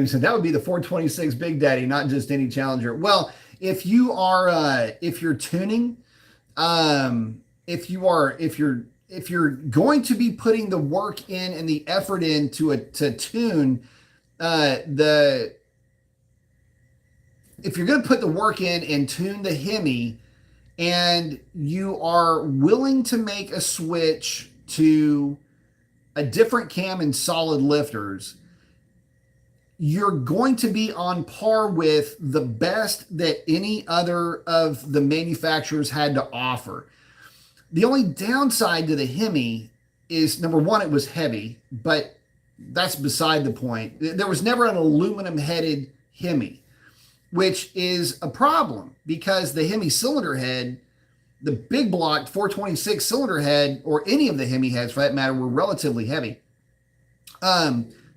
said that would be the 426 Big Daddy, not just any Challenger. Well, if you're tuning, if you're going to be putting the work in and the effort in to tune if you're going to put the work in and tune the Hemi, and you are willing to make a switch to a different cam and solid lifters, you're going to be on par with the best that any other of the manufacturers had to offer. The only downside to the Hemi is, number one, it was heavy, but that's beside the point. There was never an aluminum-headed Hemi, which is a problem because the Hemi cylinder head, the big block 426 cylinder head, or any of the Hemi heads for that matter, were relatively heavy.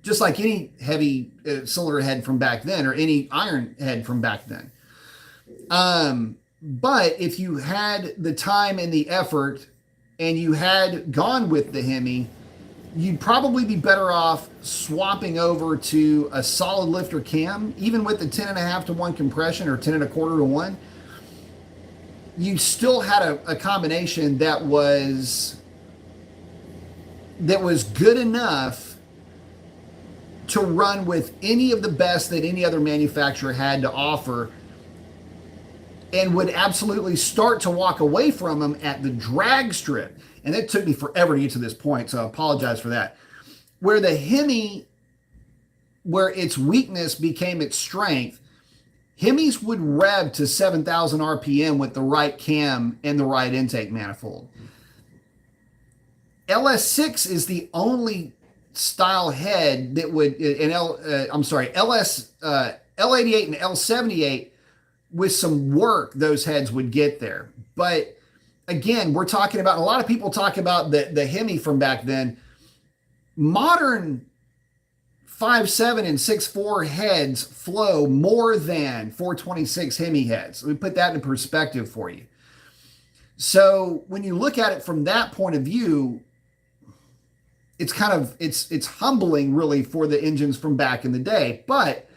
Just like any heavy cylinder head from back then, or any iron head from back then. But if you had the time and the effort and you had gone with the Hemi, you'd probably be better off swapping over to a solid lifter cam, even with the 10.5 to 1 compression or 10.25 to 1. You still had a combination that was good enough to run with any of the best that any other manufacturer had to offer. and would absolutely start to walk away from them at the drag strip. And it took me forever to get to this point, so I apologize for that. Where the Hemi, where its weakness became its strength, Hemis would rev to 7,000 RPM with the right cam and the right intake manifold. LS6 is the only style head that would, L88 and L78, with some work, those heads would get there. But again, we're talking about, a lot of people talk about the Hemi from back then. Modern 5.7 and 6.4 heads flow more than 426 Hemi heads. Let me put that in perspective for you. So when you look at it from that point of view, it's kind of, it's humbling really for the engines from back in the day. But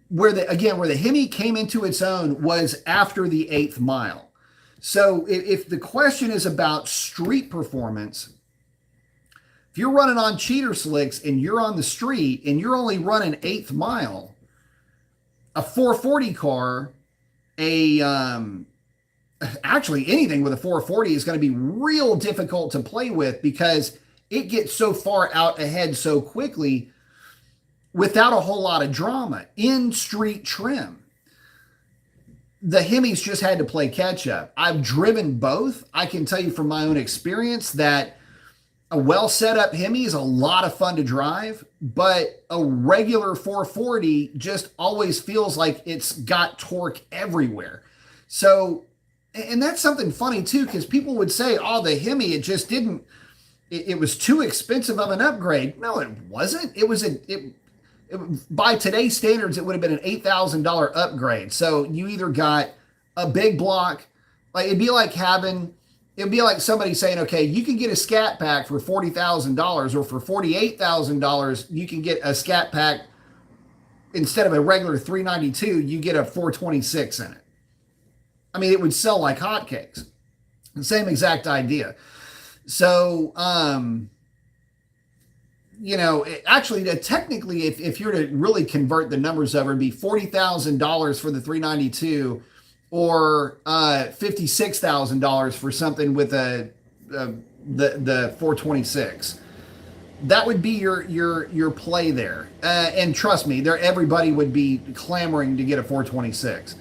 where the Hemi came into its own was after the 8th mile. So if the question is about street performance, if you're running on cheater slicks and you're on the street and you're only running 8th mile, a 440 car, actually anything with a 440 is going to be real difficult to play with, because it gets so far out ahead so quickly without a whole lot of drama in street trim. The Hemis just had to play catch up. I've driven both. I can tell you from my own experience that a well set up Hemi is a lot of fun to drive, but a regular 440 just always feels like it's got torque everywhere. So, and that's something funny too, because people would say, oh, the Hemi, it just didn't, it was too expensive of an upgrade. No, it wasn't. It was by today's standards, it would have been an $8,000 upgrade. So you either got a big block, like it'd be like somebody saying, okay, you can get a Scat Pack for $40,000, or for $48,000, you can get a Scat Pack instead of a regular 392, you get a 426 in it. I mean, it would sell like hotcakes. The same exact idea. So, actually, technically, if you're to really convert the numbers over, it'd be $40,000 for the 392, or $56,000 for something with the 426. That would be your play there. And trust me, everybody would be clamoring to get a 426.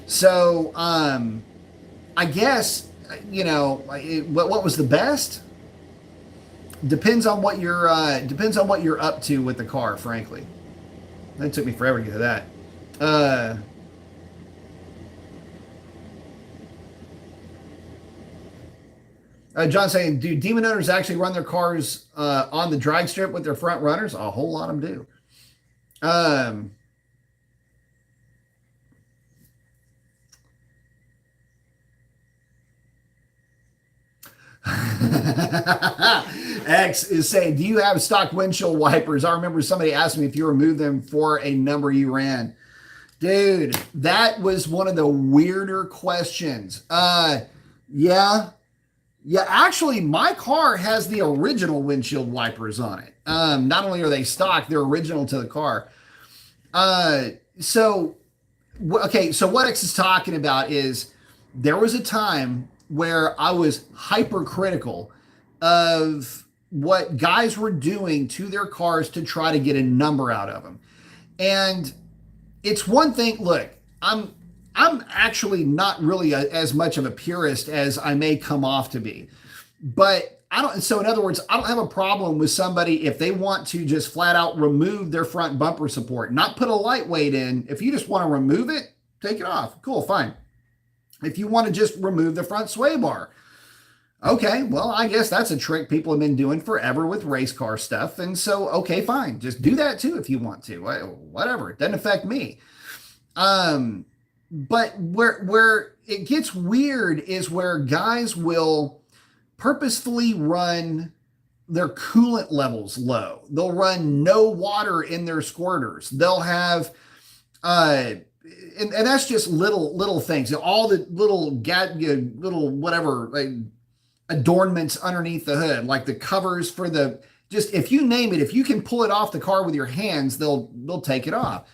So, I guess, what was the best? Depends on what you're up to with the car, frankly. That took me forever to get to that. John saying, do demon owners actually run their cars on the drag strip with their front runners? A whole lot of them do. X is saying, do you have stock windshield wipers? I remember somebody asked me if you removed them for a number you ran. Dude, that was one of the weirder questions. Yeah, actually, my car has the original windshield wipers on it. Not only are they stock, they're original to the car. So what X is talking about is, there was a time where I was hypercritical of what guys were doing to their cars to try to get a number out of them. And it's one thing, look, I'm actually not really as much of a purist as I may come off to be. But so in other words, I don't have a problem with somebody if they want to just flat out remove their front bumper support, not put a lightweight in. If you just want to remove it, take it off. Cool, fine. If you want to just remove the front sway bar, okay, well, I guess that's a trick people have been doing forever with race car stuff. And so, okay, fine. Just do that too if you want to. Whatever. It doesn't affect me. But where it gets weird is where guys will purposefully run their coolant levels low. They'll run no water in their squirters. They'll have and that's just little things. All the little whatever, like adornments underneath the hood, like the covers for just if you name it, if you can pull it off the car with your hands, they'll take it off.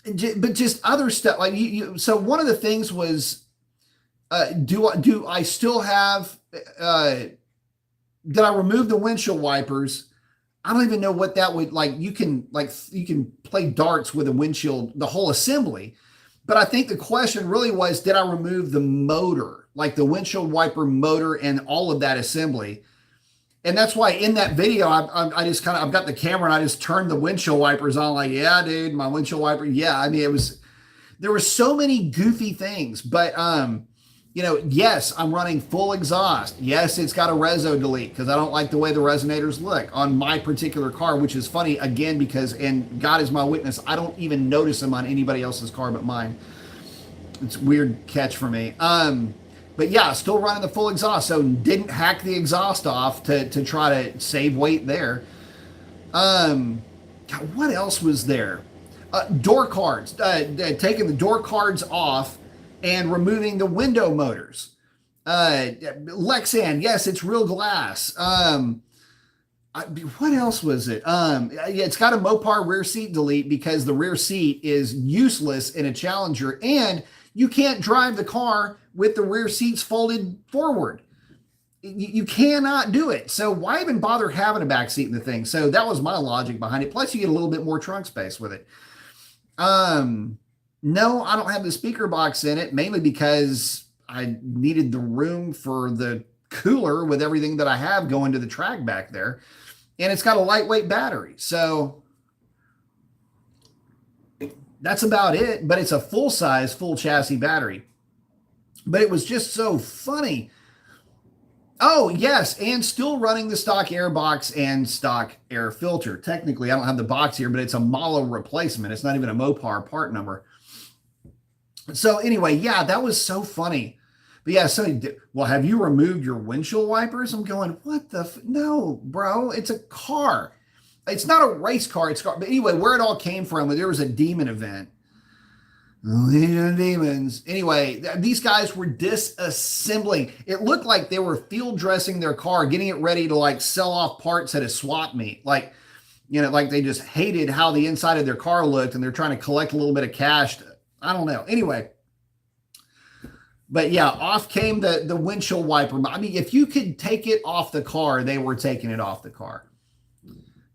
but just other stuff like so one of the things was, do I still have, uh, did I remove the windshield wipers? I don't even know what that would like. You can play darts with a windshield, the whole assembly. But I think the question really was, did I remove the motor, like the windshield wiper motor and all of that assembly? And that's why in that video, I just kind of, I've got the camera and I just turned the windshield wipers on, like, yeah, dude, my windshield wiper. Yeah. I mean, there were so many goofy things, but, yes, I'm running full exhaust. Yes, it's got a reso delete because I don't like the way the resonators look on my particular car, which is funny again, because, and God is my witness, I don't even notice them on anybody else's car but mine. It's a weird catch for me. But yeah, still running the full exhaust. So didn't hack the exhaust off to try to save weight there. God, what else was there? Door cards, taking the door cards off and removing the window motors. Lexan, yes, it's real glass. What else was it? Yeah, it's got a Mopar rear seat delete because the rear seat is useless in a Challenger, and you can't drive the car with the rear seats folded forward. You cannot do it. So why even bother having a back seat in the thing? So that was my logic behind it. Plus, you get a little bit more trunk space with it. No, I don't have the speaker box in it, mainly because I needed the room for the cooler with everything that I have going to the track back there. And it's got a lightweight battery. So that's about it. But it's a full size, full chassis battery. But it was just so funny. Oh, yes. And still running the stock air box and stock air filter. Technically, I don't have the box here, but it's a Malo replacement. It's not even a Mopar part number. So anyway, yeah, that was so funny. But yeah, so, well, have you removed your windshield wipers? I'm going, what the? No, bro, it's a car. It's not a race car. It's a car. But anyway, where it all came from, there was a demon event. Legion of Demons. Anyway, these guys were disassembling. It looked like they were field dressing their car, getting it ready to like sell off parts at a swap meet. Like, like they just hated how the inside of their car looked and they're trying to collect a little bit of cash. I don't know. Anyway, but yeah, off came the windshield wiper. I mean, if you could take it off the car, they were taking it off the car.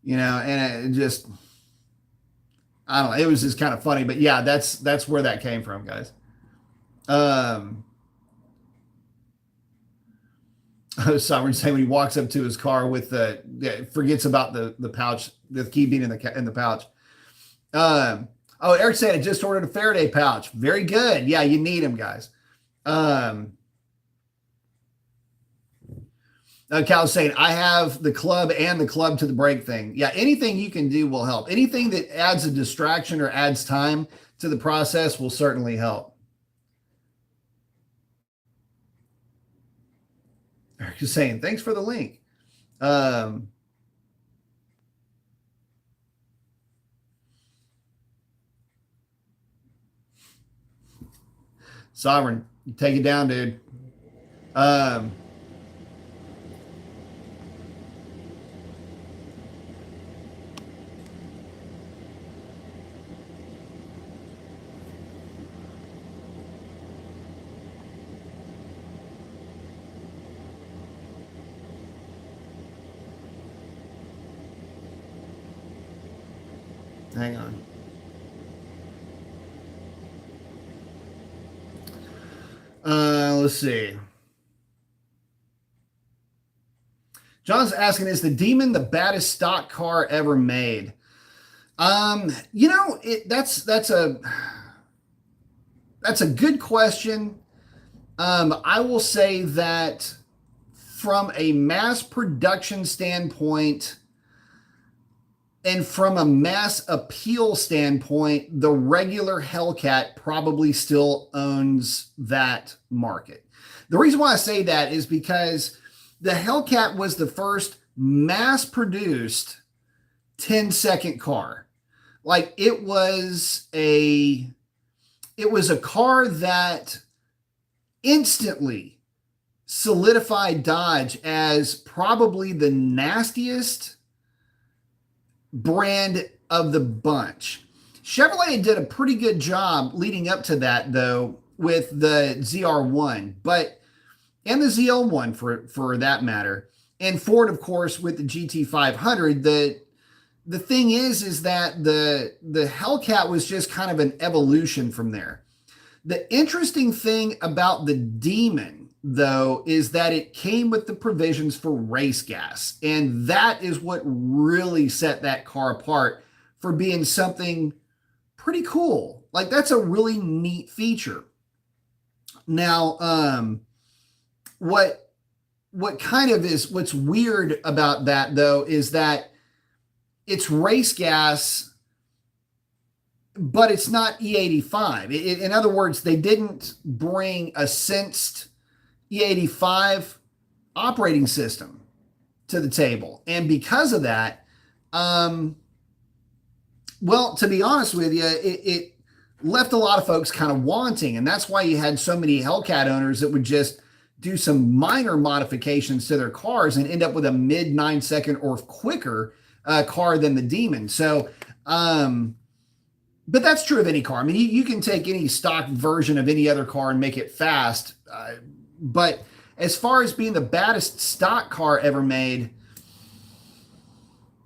And it just, I don't know. It was just kind of funny, but yeah, that's where that came from, guys. Sovereign saying when he walks up to his car with forgets about the pouch, the key being in the pouch. Eric said I just ordered a Faraday pouch. Very good. Yeah, you need them, guys. Cal's saying, I have the club and the club to the brake thing. Yeah, anything you can do will help. Anything that adds a distraction or adds time to the process will certainly help. Eric is saying, thanks for the link. Sovereign, take it down, dude. Hang on. Let's see. John's asking, is the Demon the baddest stock car ever made? That's a good question. I will say that from a mass production standpoint and from a mass appeal standpoint, the regular Hellcat probably still owns that market. The reason why I say that is because the Hellcat was the first mass-produced 10-second car. Like it was a car that instantly solidified Dodge as probably the nastiest brand of the bunch. Chevrolet did a pretty good job leading up to that, though, with the ZR1, but and the ZL1 for that matter, and Ford, of course, with the GT500. The thing is that the Hellcat was just kind of an evolution from there. The interesting thing about the Demon, though, is that it came with the provisions for race gas, and that is what really set that car apart for being something pretty cool. Like, that's a really neat feature. Now, what kind of is what's weird about that, though, is that it's race gas, but it's not E85. In other words, they didn't bring a sensed E85 operating system to the table. And because of that, well, to be honest with you, it left a lot of folks kind of wanting. And that's why you had so many Hellcat owners that would just do some minor modifications to their cars and end up with a mid 9-second or quicker car than the Demon. So, but that's true of any car. I mean, you can take any stock version of any other car and make it fast. But as far as being the baddest stock car ever made,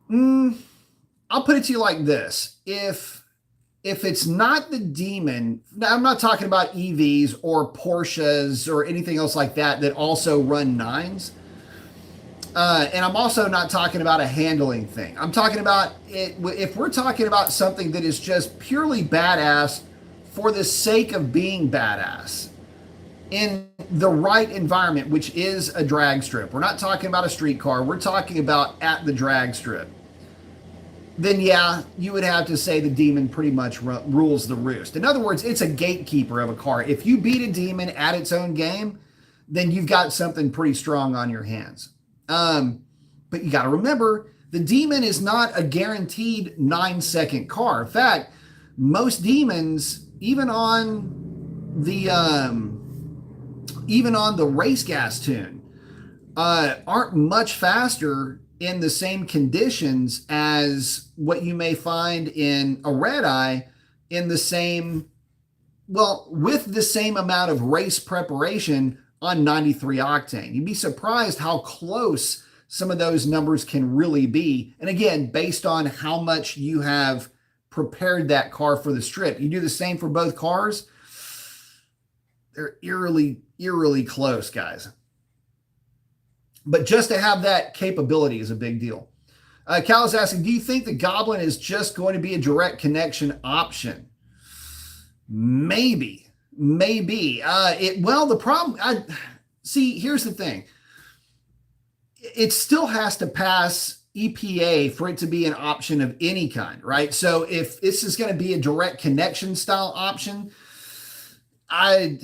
I'll put it to you like this. If it's not the Demon, now I'm not talking about EVs or Porsches or anything else like that that also run nines. And I'm also not talking about a handling thing. I'm talking about it. If we're talking about something that is just purely badass for the sake of being badass in the right environment, which is a drag strip. We're not talking about a street car. We're talking about at the drag strip. Then yeah, you would have to say the Demon pretty much rules the roost. In other words, it's a gatekeeper of a car. If you beat a Demon at its own game, then you've got something pretty strong on your hands. But you got to remember, the Demon is not a guaranteed 9-second car. In fact, most Demons, even on the race gas tune, aren't much faster in the same conditions as what you may find in a red eye in the same, well, with the same amount of race preparation on 93 octane. You'd be surprised how close some of those numbers can really be. And again, based on how much you have prepared that car for the strip. You do the same for both cars. They're eerily close, guys. But just to have that capability is a big deal. Cal is asking, do you think the Goblin is just going to be a direct connection option? Maybe. Well, the problem, here's the thing. It still has to pass EPA for it to be an option of any kind, right? So if this is going to be a direct connection style option, I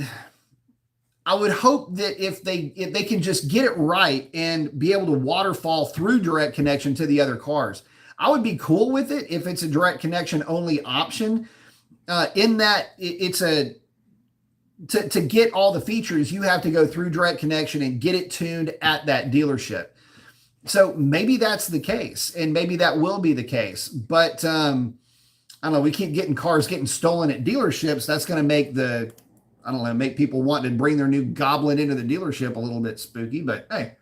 would hope that if they can just get it right and be able to waterfall through direct connection to the other cars, I would be cool with it if it's a direct connection only option. In that it's to get all the features, you have to go through direct connection and get it tuned at that dealership. So maybe that's the case, and maybe that will be the case. But I don't know. We keep getting cars getting stolen at dealerships. That's going to make make people want to bring their new Goblin into the dealership a little bit spooky. But hey,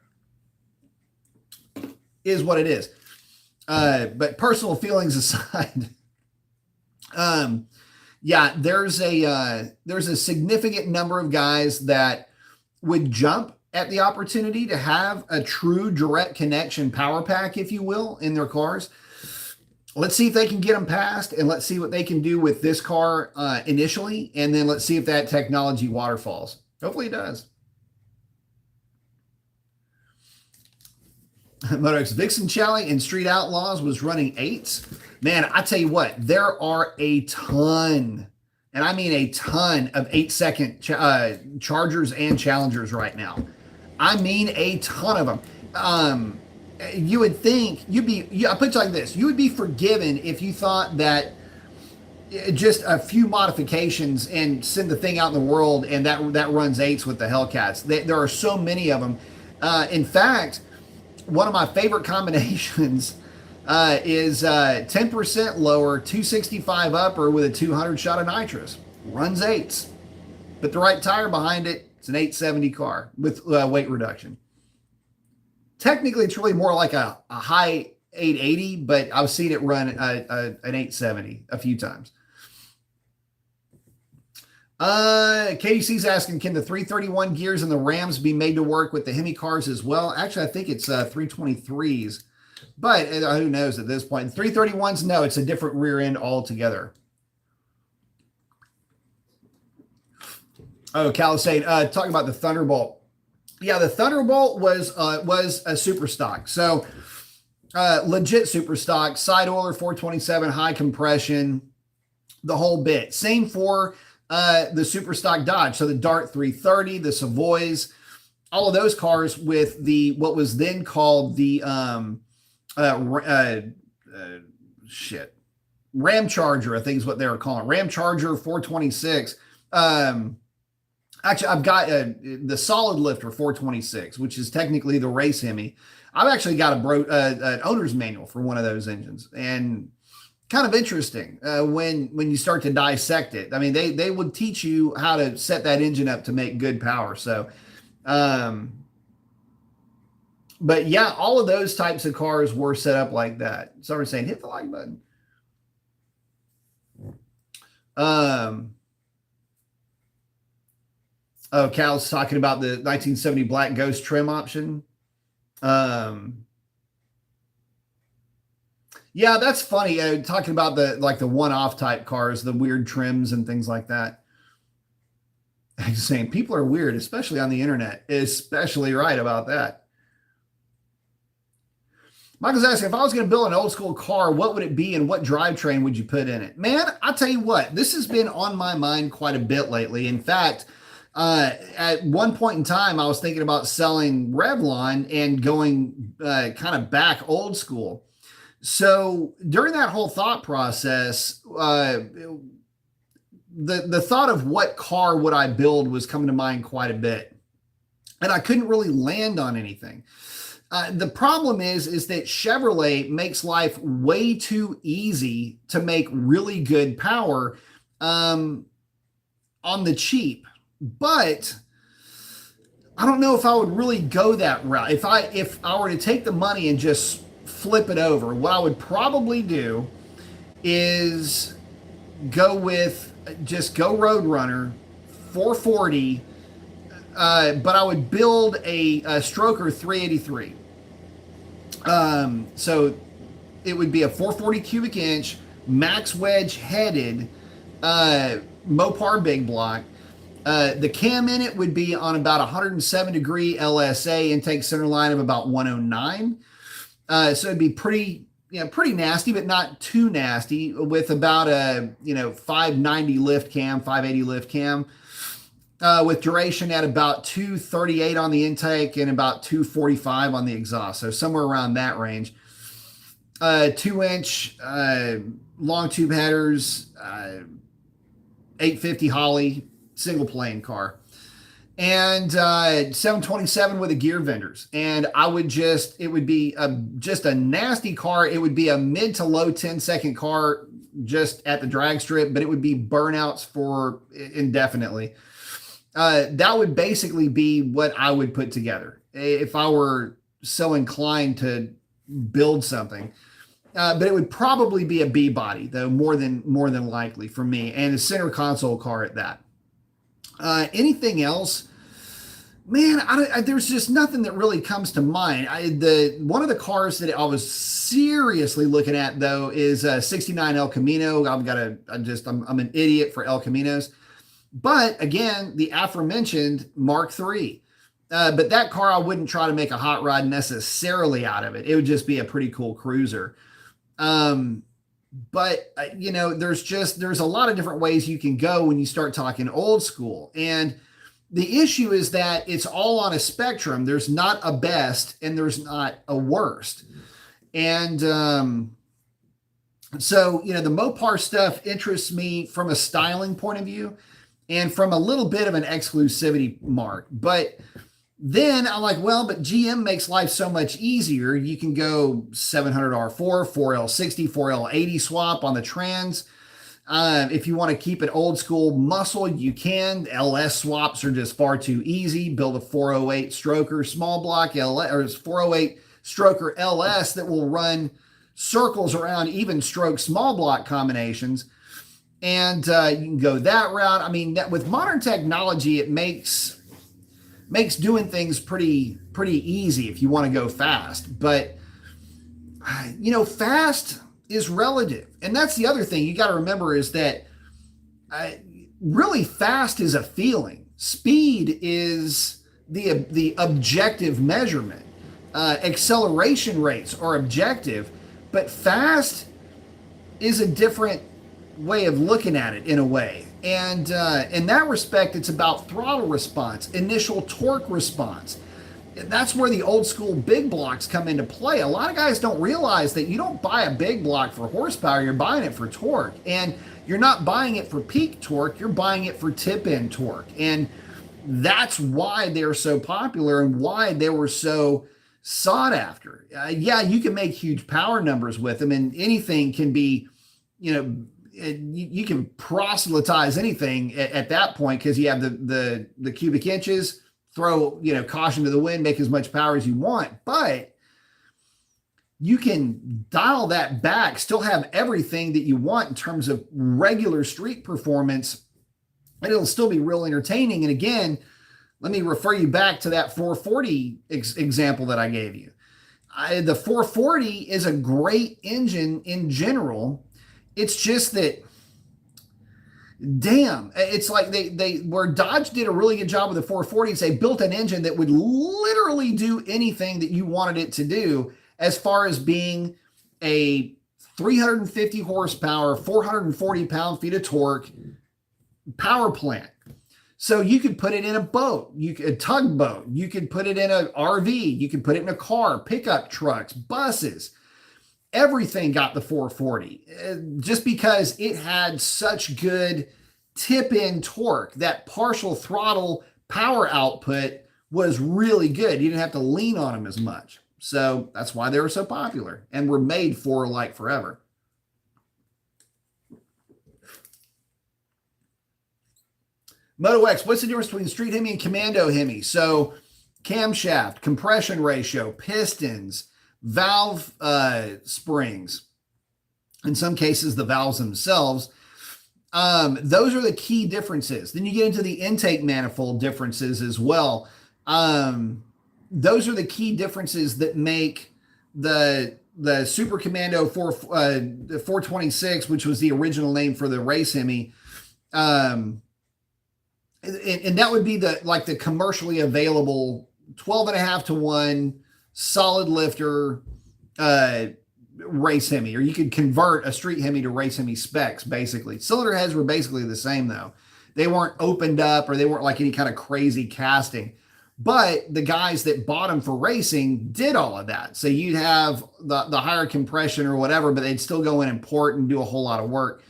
is what it is. But personal feelings aside, yeah, there's a significant number of guys that would jump at the opportunity to have a true direct connection power pack, if you will, in their cars. Let's see if they can get them past, and let's see what they can do with this car initially, and then let's see if that technology waterfalls. Hopefully it does. Motox Vixen Challenge in Street Outlaws was running 8s. Man, I tell you what, there are a ton, and I mean a ton of 8-second Chargers and Challengers right now. I mean a ton of them. You would think I put it like this, you would be forgiven if you thought that just a few modifications and send the thing out in the world and that runs 8s with the Hellcats. There are so many of them. In fact, one of my favorite combinations is 10% lower, 265 upper with a 200 shot of nitrous. Runs eights. Put the right tire behind it. It's an 870 car with weight reduction. Technically, it's really more like a high 880, but I've seen it run an 870 a few times. KDC's asking, can the 331 gears in the Rams be made to work with the Hemi cars as well? Actually, I think it's 323s, but who knows at this point. 331s, no, it's a different rear end altogether. Oh, Cal is saying, talking about the Thunderbolt. Yeah, the Thunderbolt was a super stock. So legit super stock, side oiler 427, high compression, the whole bit. Same for the super stock Dodge. So the Dart 330, the Savoys, all of those cars with the what was then called the Ram Charger, I think is what they were calling it. Ram Charger 426. Actually, I've got the Solid Lifter 426, which is technically the race Hemi. I've actually got an owner's manual for one of those engines, and kind of interesting when you start to dissect it. I mean, they would teach you how to set that engine up to make good power. So, but yeah, all of those types of cars were set up like that. Someone's saying, hit the like button. Oh, Cal's talking about the 1970 Black Ghost trim option. Yeah, that's funny. Talking about the one-off type cars, the weird trims and things like that. I'm saying people are weird, especially on the internet. Especially right about that. Michael's asking, if I was going to build an old school car, what would it be and what drivetrain would you put in it? Man, I'll tell you what, this has been on my mind quite a bit lately. In fact, at one point in time, I was thinking about selling Revlon and going kind of back old school. So during that whole thought process, the thought of what car would I build was coming to mind quite a bit, and I couldn't really land on anything. The problem is that Chevrolet makes life way too easy to make really good power on the cheap. But I don't know if I would really go that route. If I were to take the money and just flip it over, what I would probably do is go Roadrunner 440, but I would build a Stroker 383. So it would be a 440 cubic inch, max wedge headed Mopar big block. The cam in it would be on about 107 degree LSA, intake center line of about 109. So it'd be pretty nasty, but not too nasty, with about a 590 lift cam, 580 lift cam, with duration at about 238 on the intake and about 245 on the exhaust. So somewhere around that range. 2-inch long tube headers, 850 Holly, single plane car, and 727 with a gear vendors. And it would be just a nasty car. It would be a mid to low 10-second car just at the drag strip, but it would be burnouts for indefinitely. That would basically be what I would put together if I were so inclined to build something. But it would probably be a B body, though, more than likely for me, and a center console car at that. Anything else, man, there's just nothing that really comes to mind. One of the cars that I was seriously looking at, though, is a 69 El Camino. I'm an idiot for El Caminos, but again, the aforementioned Mark III. But that car, I wouldn't try to make a hot rod necessarily out of it. It would just be a pretty cool cruiser. But there's a lot of different ways you can go when you start talking old school. And the issue is that it's all on a spectrum. There's not a best and there's not a worst. And so the Mopar stuff interests me from a styling point of view and from a little bit of an exclusivity mark. But Then I'm like, well, but GM makes life so much easier. You can go 700R4, 4L60, 4L80 swap on the trans. If you want to keep it old school muscle, you can. LS swaps are just far too easy. Build a 408 stroker small block LS or 408 stroker LS that will run circles around even stroke small block combinations. And you can go that route. I mean, with modern technology, it makes doing things pretty easy if you want to go fast. But fast is relative, and that's the other thing you got to remember is that really fast is a feeling. Speed is the objective measurement. Acceleration rates are objective, but fast is a different way of looking at it in a way. And in that respect, it's about throttle response, initial torque response. That's where the old school big blocks come into play. A lot of guys don't realize that you don't buy a big block for horsepower, you're buying it for torque. And you're not buying it for peak torque, you're buying it for tip-in torque. And that's why they're so popular and why they were so sought after. Yeah, you can make huge power numbers with them, and anything can be, you can proselytize anything at that point because you have the cubic inches. Throw caution to the wind, make as much power as you want, but you can dial that back, still have everything that you want in terms of regular street performance, and it'll still be real entertaining. And again, let me refer you back to that 440 example that I gave you. The 440 is a great engine in general. It's just that, damn, it's like they where Dodge did a really good job with the 440s. They built an engine that would literally do anything that you wanted it to do, as far as being a 350 horsepower, 440 pound-feet of torque power plant. So you could put it in a boat, a tugboat. You could put it in an RV. You could put it in a car, pickup trucks, buses. Everything got the 440 just because it had such good tip-in torque. That partial throttle power output was really good. You didn't have to lean on them as much. So that's why they were so popular and were made for like forever. Moto X, what's the difference between street Hemi and commando Hemi? So camshaft, compression ratio, pistons, valve springs, in some cases the valves themselves. Those are the key differences. Then you get into the intake manifold differences as well. Those are the key differences that make the Super Commando 426, which was the original name for the race Hemi. And that would be the commercially available 12.5-to-1 solid lifter race Hemi, or you could convert a street Hemi to race Hemi specs. Basically, cylinder heads were basically the same though. They weren't opened up, or they weren't like any kind of crazy casting. But the guys that bought them for racing did all of that. So you'd have the higher compression or whatever, but they'd still go in and port and do a whole lot of work.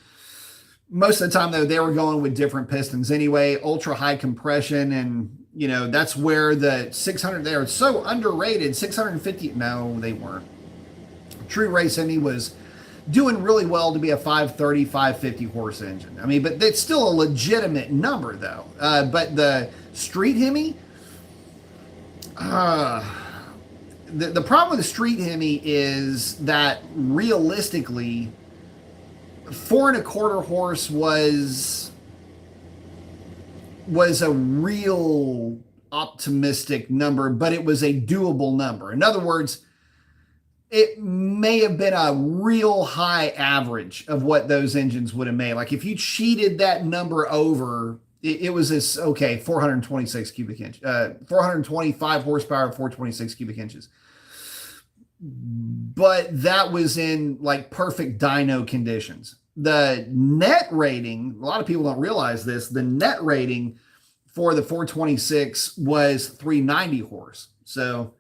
Most of the time, though, they were going with different pistons anyway, ultra high compression. And, that's where the 600, they are so underrated. 650, no, they weren't. True Race Hemi was doing really well to be a 530, 550 horse engine. I mean, but it's still a legitimate number, though. But the street Hemi, the problem with the street Hemi is that realistically, 4.25 horse was a real optimistic number, but it was a doable number. In other words, it may have been a real high average of what those engines would have made. Like if you cheated that number over, it was this, 426 cubic inch, 425 horsepower, 426 cubic inches. But that was in like perfect dyno conditions. The net rating, a lot of people don't realize this, the net rating for the 426 was 390 horse. So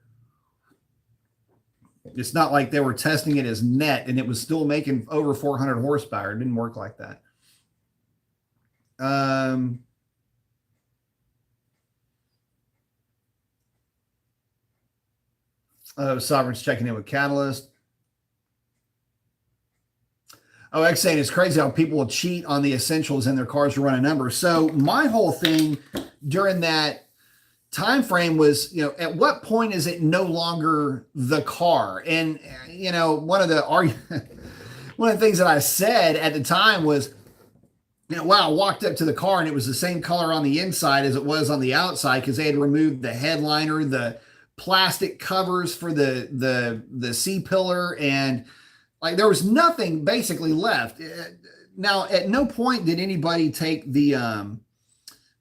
it's not like they were testing it as net and it was still making over 400 horsepower. It didn't work like that. Sovereign's checking in with Catalyst. Oh, X saying it's crazy how people will cheat on the essentials in their cars to run a number. So my whole thing during that time frame was, at what point is it no longer the car? And one of the things that I said at the time was, wow, I walked up to the car and it was the same color on the inside as it was on the outside because they had removed the headliner, the plastic covers for the C pillar, and like there was nothing basically left. Now, at no point did anybody take I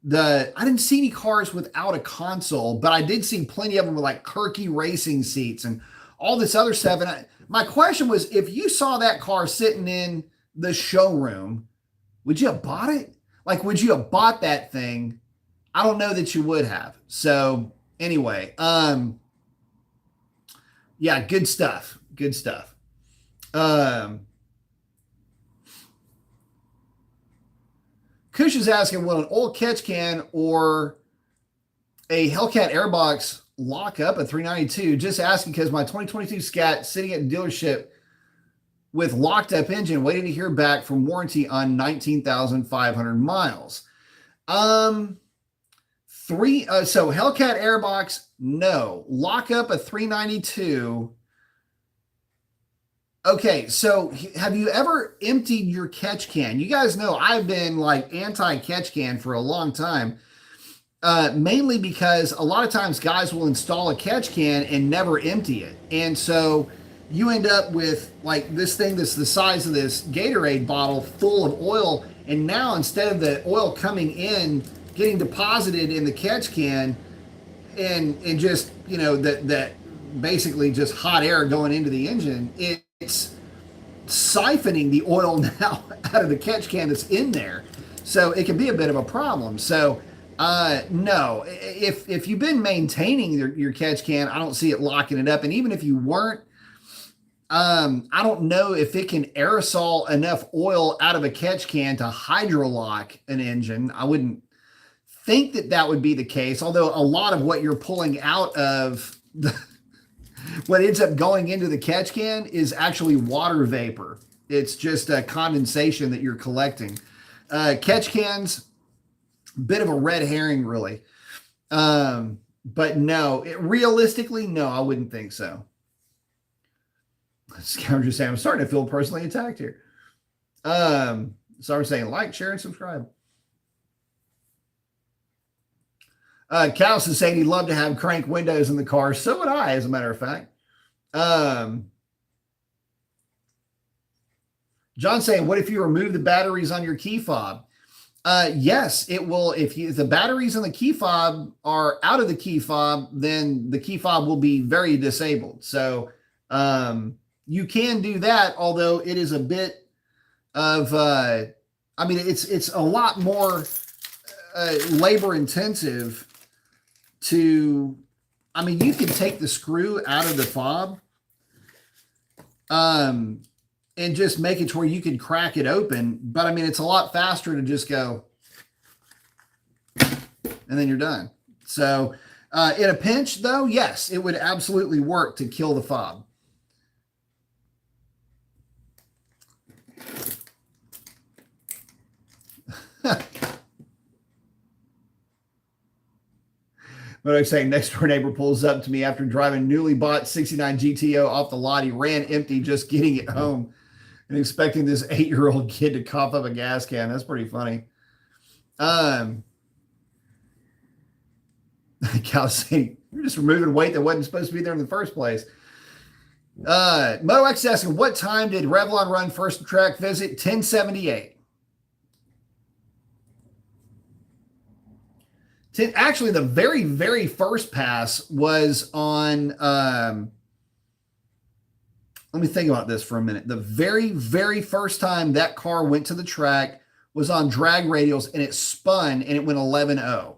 didn't see any cars without a console, but I did see plenty of them with like Kirky racing seats and all this other stuff. And my question was, if you saw that car sitting in the showroom, would you have bought it? Like, would you have bought that thing? I don't know that you would have. So anyway, yeah, good stuff. Good stuff. Kush is asking, will an old catch can or a Hellcat airbox lock up a 392? Just asking because my 2022 Scat sitting at the dealership with locked up engine, waiting to hear back from warranty on 19,500 miles. So Hellcat airbox, no. Lock up a 392. Okay, so have you ever emptied your catch can? You guys know I've been like anti-catch can for a long time, mainly because a lot of times guys will install a catch can and never empty it. And so you end up with like this thing that's the size of this Gatorade bottle full of oil. And now instead of the oil coming in, getting deposited in the catch can and just, that basically just hot air going into the engine, it's siphoning the oil now out of the catch can that's in there. So it can be a bit of a problem. So no, if you've been maintaining your catch can, I don't see it locking it up. And even if you weren't, I don't know if it can aerosol enough oil out of a catch can to hydrolock an engine. I wouldn't think that would be the case, although a lot of what you're pulling out of what ends up going into the catch can is actually water vapor. It's just a condensation that you're collecting. Catch cans, bit of a red herring, really. But no, realistically, no, I wouldn't think so. Scavenger saying, I'm starting to feel personally attacked here. So I'm saying like, share, and subscribe. Callis is saying he'd love to have crank windows in the car. So would I, as a matter of fact. John's saying, what if you remove the batteries on your key fob? Yes, it will. If the batteries on the key fob are out of the key fob, then the key fob will be very disabled. So you can do that, although it is a bit of, it's a lot more labor intensive to, you can take the screw out of the fob and just make it to where you can crack it open. But it's a lot faster to just go and then you're done. So in a pinch though, yes, it would absolutely work to kill the fob. But I'm saying next door neighbor pulls up to me after driving newly bought 69 GTO off the lot. He ran empty just getting it home and expecting this 8-year-old kid to cough up a gas can. That's pretty funny. Cal saying, you're just removing weight that wasn't supposed to be there in the first place. Moto X asking, what time did Revlon run first track visit? 1078. Actually, the very, very first pass was on, let me think about this for a minute. The very, very first time that car went to the track was on drag radials, and it spun, and it went 11.0.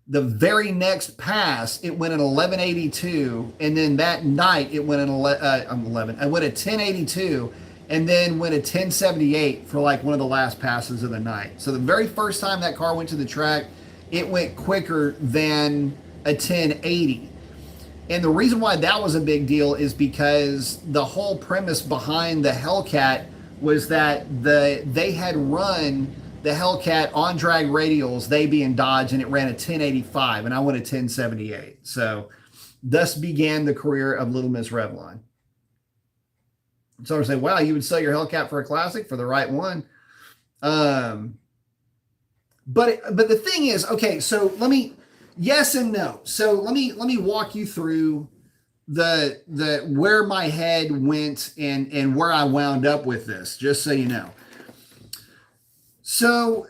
The very next pass, it went at 11.82, and then that night, it went at 11. I went at 10.82, and then went at 10.78 for like one of the last passes of the night. So the very first time that car went to the track, it went quicker than a 1080. And the reason why that was a big deal is because the whole premise behind the Hellcat was that they had run the Hellcat on drag radials, they being Dodge, and it ran a 1085, and I went a 1078. So thus began the career of Little Miss Revlon. So I say, wow, you would sell your Hellcat for a classic for the right one. But the thing is, okay, so yes and no. So let me walk you through the where my head went and where I wound up with this, just so you know. So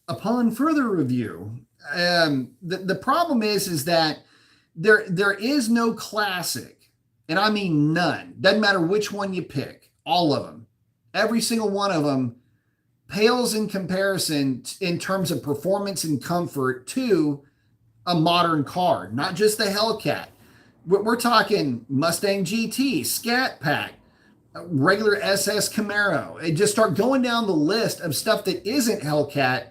upon further review, the problem is that there is no classic, and I mean none. Doesn't matter which one you pick, all of them, every single one of them pales in comparison in terms of performance and comfort to a modern car, not just the Hellcat. We're talking Mustang GT, Scat Pack, regular SS Camaro, and just start going down the list of stuff that isn't Hellcat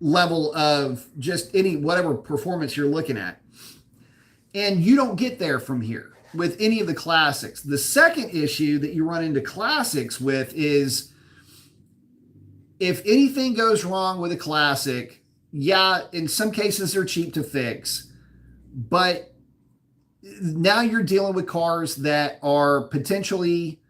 level of just any whatever performance you're looking at. And you don't get there from here with any of the classics. The second issue that you run into classics with is if anything goes wrong with a classic, yeah, in some cases they're cheap to fix, but now you're dealing with cars that are potentially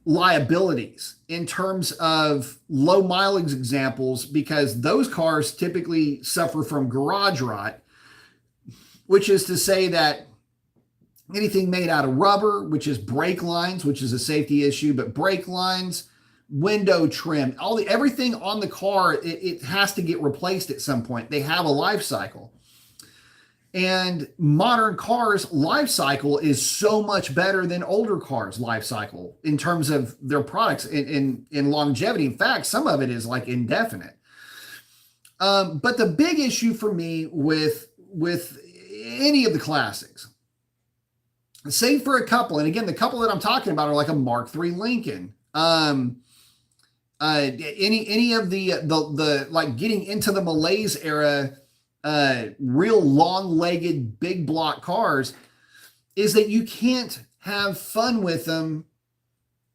liabilities in terms of low mileage examples, because those cars typically suffer from garage rot, which is to say that anything made out of rubber, which is brake lines, which is a safety issue, but brake lines, window trim, everything on the car, it has to get replaced at some point. They have a life cycle. And modern cars' life cycle is so much better than older cars' life cycle in terms of their products in longevity. In fact, some of it is like indefinite. But the big issue for me with any of the classics, save for a couple, and again, the couple that I'm talking about are like a Mark III Lincoln. Any of the like getting into the malaise era, real long-legged big block cars, is that you can't have fun with them.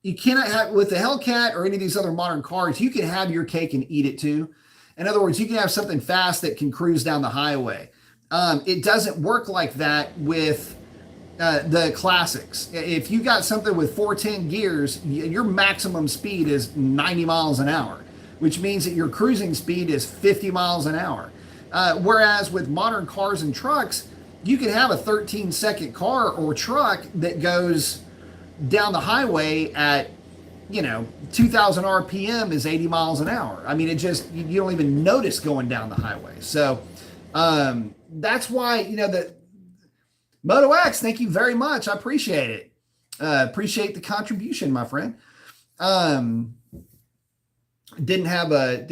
You cannot have with the Hellcat or any of these other modern cars. You can have your cake and eat it too. In other words, you can have something fast that can cruise down the highway. It doesn't work like that with the classics. If you got something with 410 gears, your maximum speed is 90 miles an hour, which means that your cruising speed is 50 miles an hour. Whereas with modern cars and trucks, you can have a 13-second car or truck that goes down the highway at, 2,000 RPM is 80 miles an hour. I mean, you don't even notice going down the highway. So that's why, the Moto X, thank you very much. I appreciate it. Appreciate the contribution, my friend. Didn't have a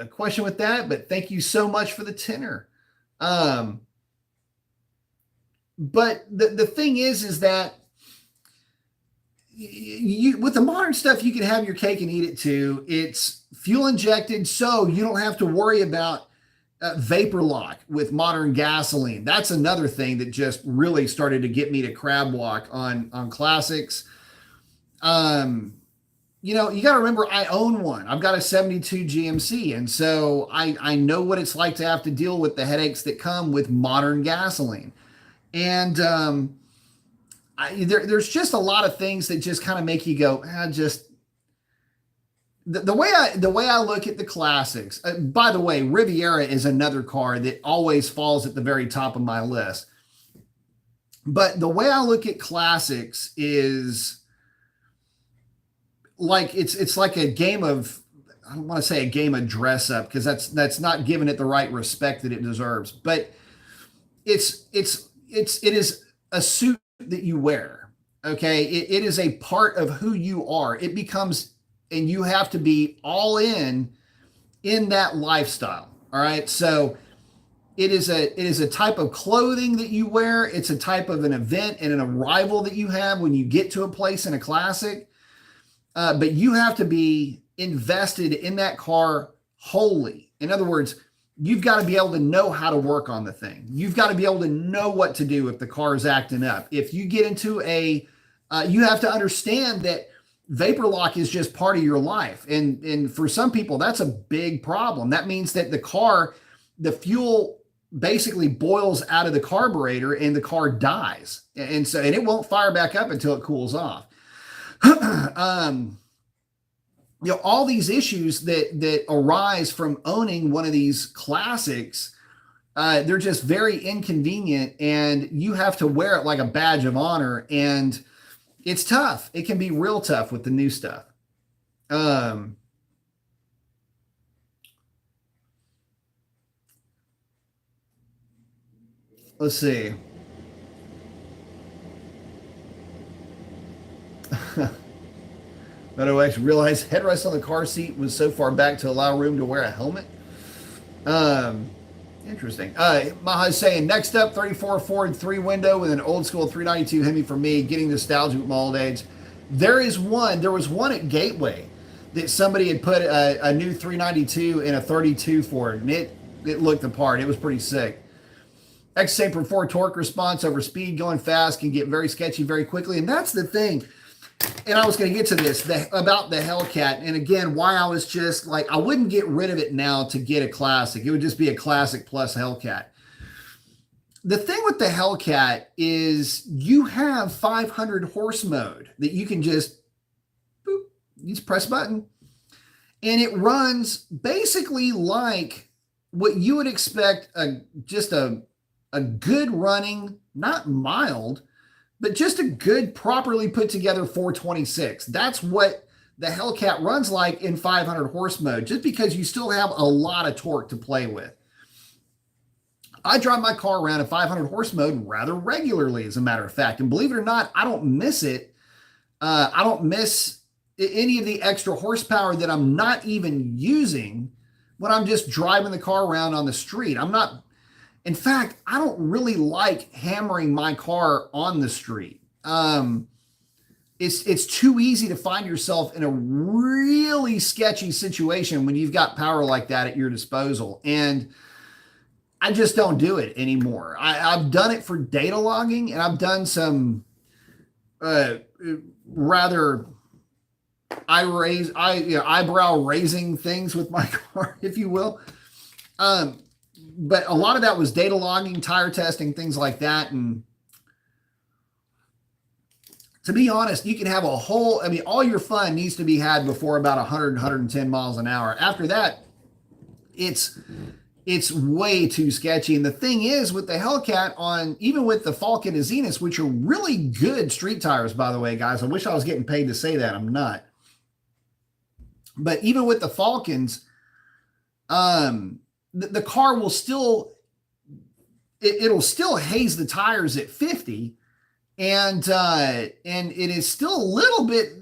question with that, but thank you so much for the tenor. But the thing is that you with the modern stuff, you can have your cake and eat it too. It's fuel injected, so you don't have to worry about vapor lock with modern gasoline. That's another thing that just really started to get me to crab walk on classics. You got to remember, I own one. I've got a 72 GMC. And so I know what it's like to have to deal with the headaches that come with modern gasoline. And there's just a lot of things that just kind of make you go, the way I look at the classics, by the way, Riviera is another car that always falls at the very top of my list. But the way I look at classics is like it's like a game of, I don't want to say a game of dress up, because that's not giving it the right respect that it deserves. But it is a suit that you wear. Okay, it is a part of who you are. It becomes, and you have to be all in that lifestyle. All right, so it is a type of clothing that you wear. It's a type of an event and an arrival that you have when you get to a place in a classic. But you have to be invested in that car wholly. In other words, you've got to be able to know how to work on the thing. You've got to be able to know what to do if the car is acting up. If you get into you have to understand that vapor lock is just part of your life. And for some people, that's a big problem. That means that the fuel basically boils out of the carburetor and the car dies. And it won't fire back up until it cools off. All these issues that arise from owning one of these classics, they're just very inconvenient, and you have to wear it like a badge of honor. And it's tough. It can be real tough with the new stuff. Let's see. But I actually realized headrest on the car seat was so far back to allow room to wear a helmet. Interesting. Maha's saying, next up, 34 Ford 3-window with an old school 392 Hemi for me, getting nostalgic with my old age. There was one at Gateway that somebody had put a new 392 in a 32 for it, and it looked the part. It was pretty sick. Same for 4 torque response over speed, going fast, can get very sketchy very quickly. And that's the thing. And I was going to get to this about the Hellcat. And again, why I was just like, I wouldn't get rid of it now to get a classic. It would just be a classic plus Hellcat. The thing with the Hellcat is you have 500 horse mode that you can just, boop, you just press a button. And it runs basically like what you would expect just a good running, not mild, but just a good, properly put together 426. That's what the Hellcat runs like in 500 horse mode, just because you still have a lot of torque to play with. I drive my car around in 500 horse mode rather regularly, as a matter of fact. And believe it or not, I don't miss it. I don't miss any of the extra horsepower that I'm not even using when I'm just driving the car around on the street. In fact, I don't really like hammering my car on the street. It's too easy to find yourself in a really sketchy situation when you've got power like that at your disposal. And I just don't do it anymore. I've done it for data logging, and I've done some rather eyebrow raising things with my car, if you will. But a lot of that was data logging, tire testing, things like that. And to be honest, you can have all your fun needs to be had before about 100, 110 miles an hour. After that, it's way too sketchy. And the thing is, with the Hellcat even with the Falcon and Zenith, which are really good street tires, by the way, guys, I wish I was getting paid to say that. I'm not. But even with the Falcons, the car will still, it'll still haze the tires at 50, and it is still a little bit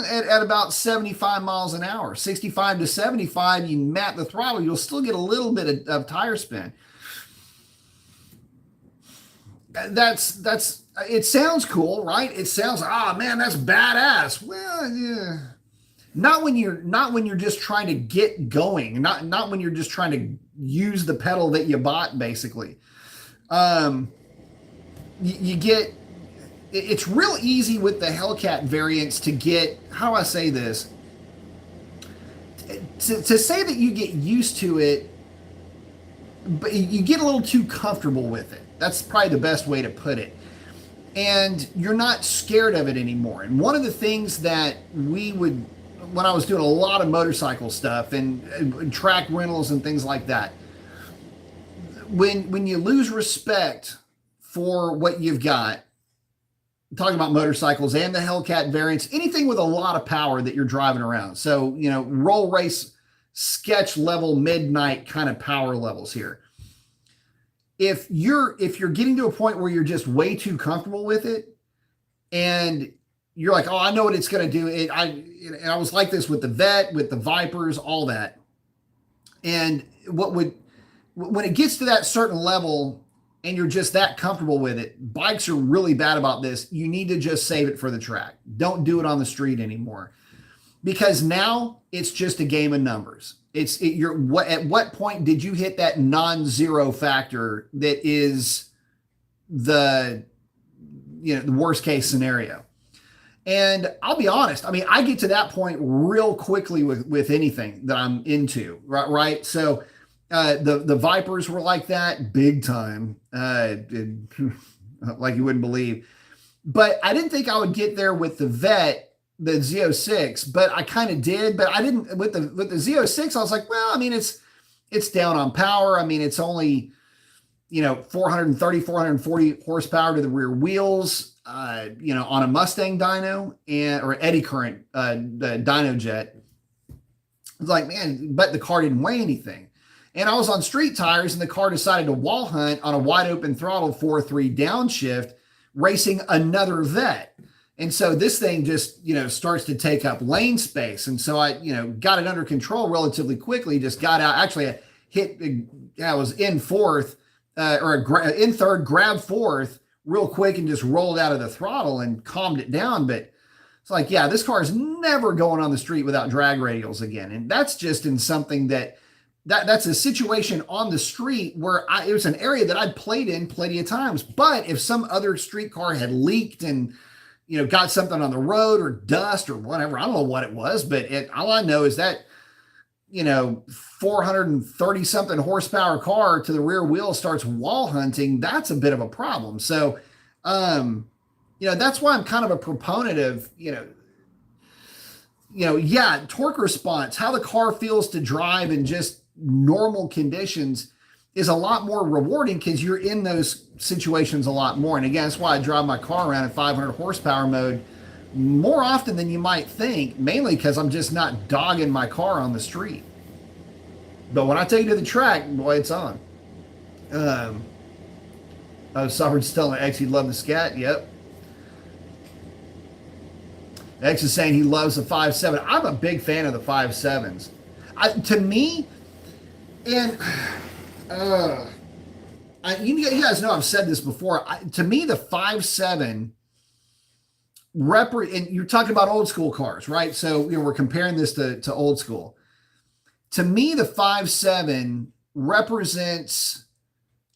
at about 75 miles an hour, 65 to 75. You mat the throttle, you'll still get a little bit of tire spin. It sounds cool, right? It sounds, man, that's badass. Well, yeah. Not when you're just trying to get going, not when you're just trying to use the pedal that you bought, basically. It's real easy with the Hellcat variants to get, how do I say this? To say that you get used to it, but you get a little too comfortable with it. That's probably the best way to put it. And you're not scared of it anymore. And one of the things that when I was doing a lot of motorcycle stuff and track rentals and things like that, when you lose respect for what you've got, talking about motorcycles and the Hellcat variants, anything with a lot of power that you're driving around. So, roll race, sketch level, midnight kind of power levels here. If you're getting to a point where you're just way too comfortable with it, and you're like, I know what it's going to do. I was like this with the Vet, with the Vipers, all that. And when it gets to that certain level and you're just that comfortable with it, bikes are really bad about this. You need to just save it for the track. Don't do it on the street anymore, because now it's just a game of numbers. At what point did you hit that non-zero factor that is the the worst case scenario? And I'll be honest, I mean, I get to that point real quickly with anything that I'm into, right? So the Vipers were like that big time, like you wouldn't believe. But I didn't think I would get there with the Vet, the Z06, but I kind of did. But I didn't with the Z06. I was like, well, I mean, it's down on power. I mean, it's only 430, 440 horsepower to the rear wheels. On a Mustang dyno or eddy current the dyno jet. It's like, man, but the car didn't weigh anything. And I was on street tires, and the car decided to wall hunt on a wide open throttle 4.3 downshift, racing another Vet. And so this thing just, starts to take up lane space. And so I, got it under control relatively quickly, just got out. Actually, I was in fourth in third, grabbed fourth real quick and just rolled out of the throttle and calmed it down. But it's like, yeah, this car is never going on the street without drag radials again. And that's just in something that's a situation on the street where it was an area that I'd played in plenty of times. But if some other street car had leaked and, got something on the road or dust or whatever, I don't know what it was, but all I know is that, 430 something horsepower car to the rear wheel starts wall hunting. That's a bit of a problem. So, that's why I'm kind of a proponent of, torque response, how the car feels to drive in just normal conditions is a lot more rewarding because you're in those situations a lot more. And again, that's why I drive my car around in 500 horsepower mode more often than you might think, mainly because I'm just not dogging my car on the street. But when I take it to the track, boy, it's on. Sovereign's telling X he'd love the Scat. Yep. X is saying he loves the 5.7. I'm a big fan of the 5.7s. To me, and you guys know I've said this before. To me, the 5.7 and you're talking about old school cars, right? So we're comparing this to old school. To me, the 5.7 represents,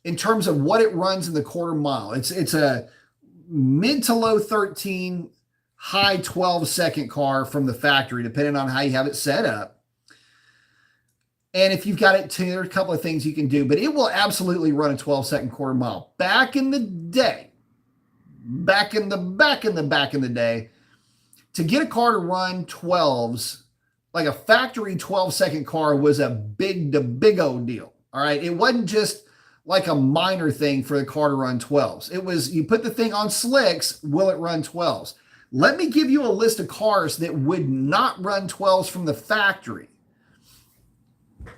in terms of what it runs in the quarter mile, it's a mid to low 13, high 12-second car from the factory, depending on how you have it set up. And if you've got it tuned, there are a couple of things you can do, but it will absolutely run a 12-second quarter mile. Back in the day, to get a car to run 12s, like a factory 12-second car was a big old deal. All right. It wasn't just like a minor thing for the car to run 12s. It was, you put the thing on slicks, will it run 12s? Let me give you a list of cars that would not run 12s from the factory.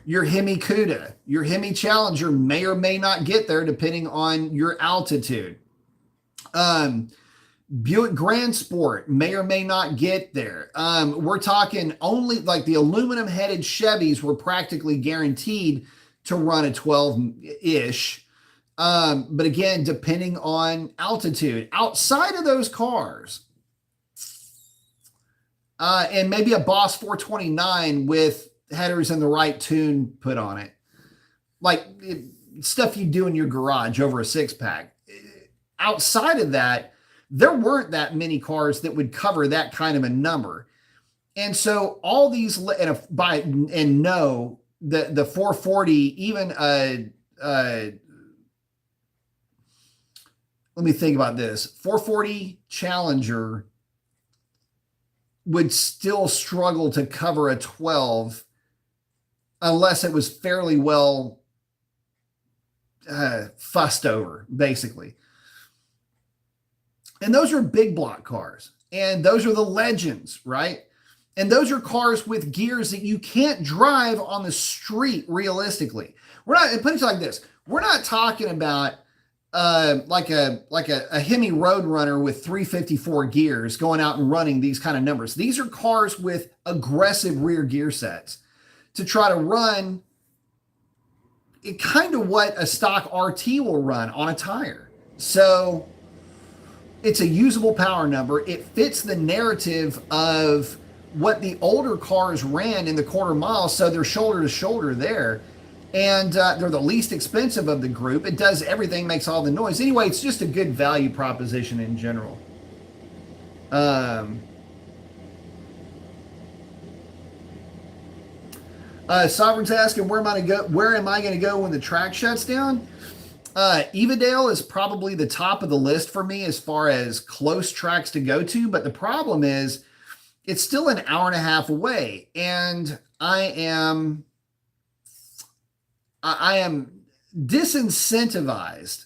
Your Hemi Cuda, your Hemi Challenger may or may not get there depending on your altitude. Buick Grand Sport may or may not get there. We're talking only like the aluminum headed Chevys were practically guaranteed to run a 12-ish. But again, depending on altitude. Outside of those cars, and maybe a Boss 429 with headers in the right tune put on it. Like stuff you do in your garage over a 6-pack. Outside of that, there weren't that many cars that would cover that kind of a number. And so all these, the 440, even let me think about this. 440 Challenger would still struggle to cover a 12 unless it was fairly well fussed over, basically. And those are big block cars. And those are the legends, right? And those are cars with gears that you can't drive on the street realistically. We're not, put it like this. We're not talking about like a Hemi Roadrunner with 354 gears going out and running these kind of numbers. These are cars with aggressive rear gear sets to try to run it kind of what a stock RT will run on a tire. So it's a usable power number. It fits the narrative of what the older cars ran in the quarter mile, so they're shoulder to shoulder there. And they're the least expensive of the group. It does everything, makes all the noise. Anyway, it's just a good value proposition in general. Sovereign's asking, where am I going to go when the track shuts down? Evadale is probably the top of the list for me as far as close tracks to go to. But the problem is it's still an hour and a half away. And I am disincentivized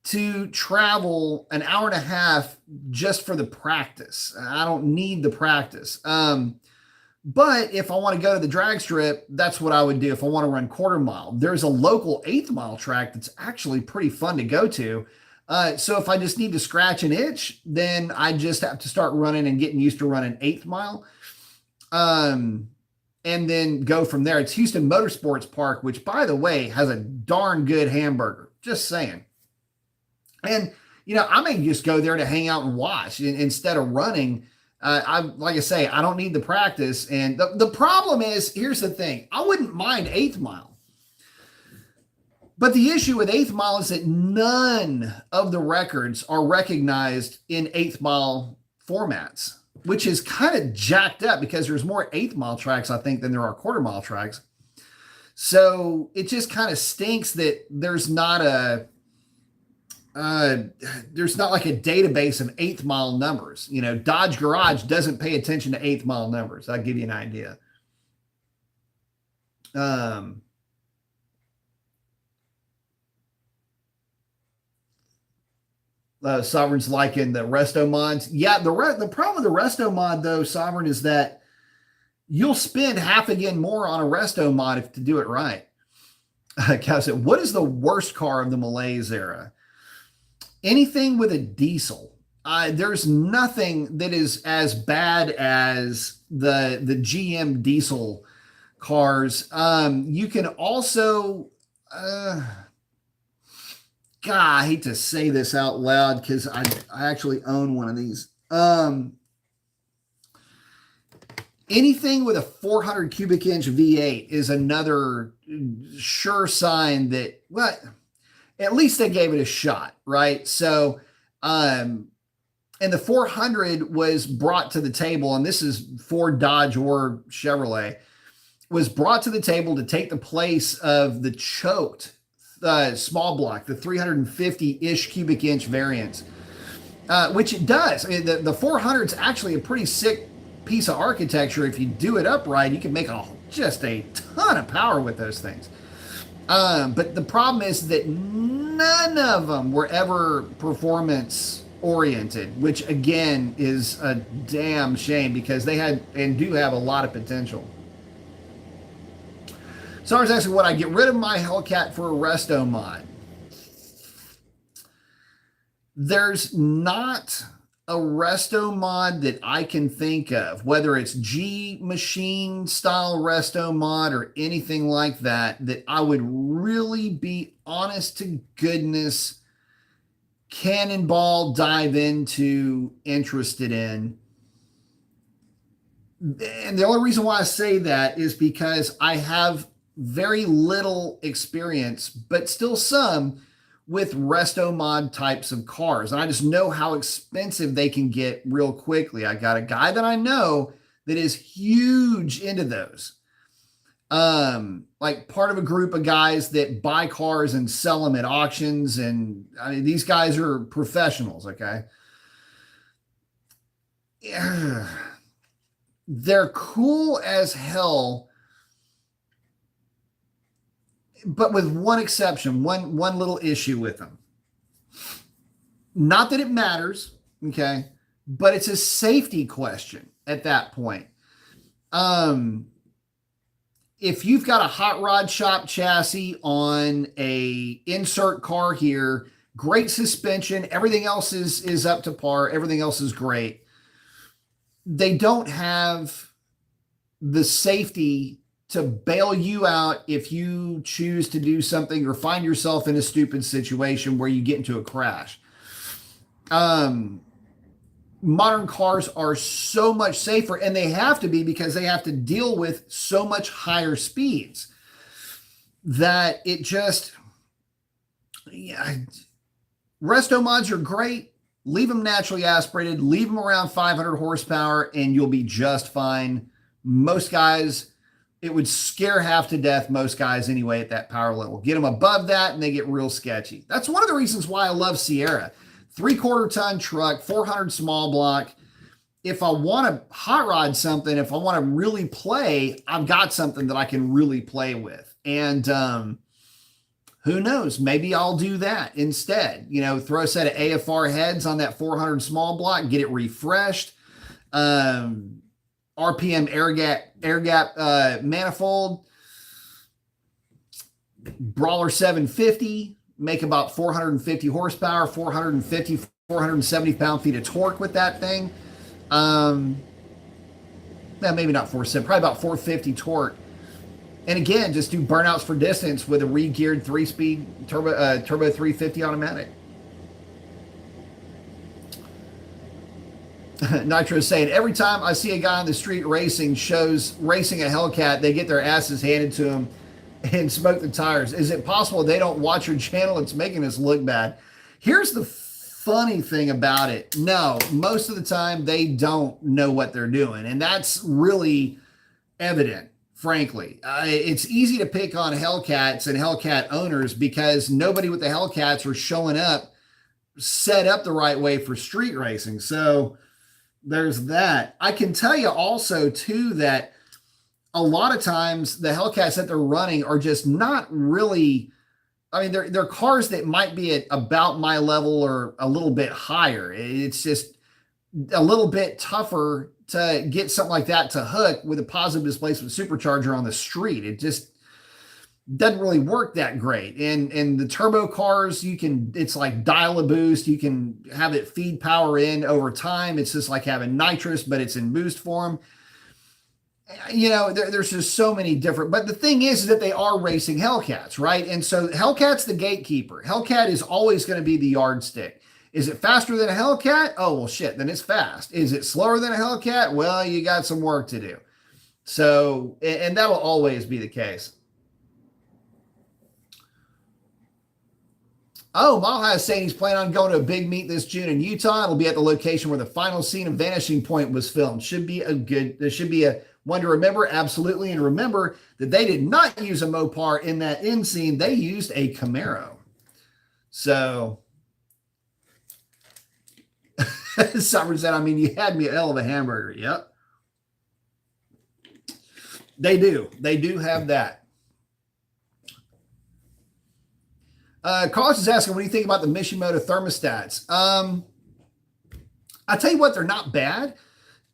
to travel an hour and a half just for the practice. I don't need the practice. But if I want to go to the drag strip, that's what I would do if I want to run quarter mile. There's a local 8th mile track that's actually pretty fun to go to. So if I just need to scratch an itch, then I just have to start running and getting used to running 8th mile. And then go from there. It's Houston Motorsports Park, which, by the way, has a darn good hamburger. Just saying. And, I may just go there to hang out and watch instead of running. Like I say, I don't need the practice. And the problem is, here's the thing. I wouldn't mind 8th mile. But the issue with 8th mile is that none of the records are recognized in 8th mile formats, which is kind of jacked up because there's more 8th mile tracks, I think, than there are quarter mile tracks. So it just kind of stinks that there's not like a database of 8th mile numbers. Dodge Garage doesn't pay attention to 8th mile numbers. I'll give you an idea. Sovereign's liking the resto mods. Yeah, the problem with the resto mod, though, Sovereign, is that you'll spend half again more on a resto mod to do it right. Cal said, what is the worst car of the Malaise era? Anything with a diesel. There's nothing that is as bad as the GM diesel cars. You can also, God, I hate to say this out loud because I actually own one of these. Anything with a 400 cubic inch V8 is another sure sign that, well, at least they gave it a shot, right? So, and the 400 was brought to the table, and this is Ford, Dodge, or Chevrolet, was brought to the table to take the place of the choked small block, the 350-ish cubic inch variants, which it does. I mean, the 400 is actually a pretty sick piece of architecture. If you do it upright, you can make just a ton of power with those things. But the problem is that none of them were ever performance oriented, which again is a damn shame because they had and do have a lot of potential. So I was asking, would I get rid of my Hellcat for a resto mod? There's not a resto mod that I can think of, whether it's G machine style resto mod or anything like that, that I would really be honest to goodness cannonball dive into interested in. And the only reason why I say that is because I have very little experience, but still some, with resto mod types of cars. And I just know how expensive they can get real quickly. I got a guy that I know that is huge into those. Like part of a group of guys that buy cars and sell them at auctions. And I mean, these guys are professionals. Okay. Yeah. They're cool as hell, but with one exception, one little issue with them. Not that it matters, okay, but it's a safety question at that point. If you've got a hot rod shop chassis on a insert car here, great suspension, everything else is up to par, everything else is great. They don't have the safety to bail you out if you choose to do something or find yourself in a stupid situation where you get into a crash. modern cars are so much safer, and they have to be because they have to deal with so much higher speeds that it just, yeah, resto mods are great. Leave them naturally aspirated, leave them around 500 horsepower, and you'll be just fine. Most guys, it would scare half to death most guys anyway at that power level. Get them above that and they get real sketchy. That's one of the reasons why I love Sierra. 3/4 ton truck, 400 small block. If I want to hot rod something, if I want to really play, I've got something that I can really play with. And who knows? Maybe I'll do that instead. You know, throw a set of AFR heads on that 400 small block, get it refreshed. RPM air gap manifold, Brawler 750, make about 450 horsepower, 450, 470 pound-feet of torque with that thing. Maybe not 470, probably about 450 torque. And again, just do burnouts for distance with a re-geared 3-speed turbo 350 automatic. Nitro is saying, every time I see a guy on the street racing a Hellcat, they get their asses handed to them and smoke the tires. Is it possible they don't watch your channel? It's making us look bad. Here's the funny thing about it. No, most of the time they don't know what they're doing. And that's really evident, frankly. It's easy to pick on Hellcats and Hellcat owners because nobody with the Hellcats are showing up set up the right way for street racing. So there's that. I can tell you also too that a lot of times the Hellcats that they're running are just not really, I mean, they're cars that might be at about my level or a little bit higher. It's just a little bit tougher to get something like that to hook with a positive displacement supercharger on the street. It just doesn't really work that great. And the turbo cars, it's like dial a boost. You can have it feed power in over time. It's just like having nitrous, but it's in boost form. You know, there's just so many different, but the thing is that they are racing Hellcats, right? And so Hellcat's the gatekeeper. Hellcat is always going to be the yardstick. Is it faster than a Hellcat? Oh, well, shit, then it's fast. Is it slower than a Hellcat? Well, you got some work to do. So, and that'll always be the case. Oh, Mile High is saying he's planning on going to a big meet this June in Utah. It'll be at the location where the final scene of Vanishing Point was filmed. There should be a one to remember, absolutely. And remember that they did not use a Mopar in that end scene. They used a Camaro. So, Summer said, I mean, you had me a hell of a hamburger. Yep. They do. They do have that. Carlos is asking, what do you think about the Mishimoto thermostats? I tell you what, they're not bad.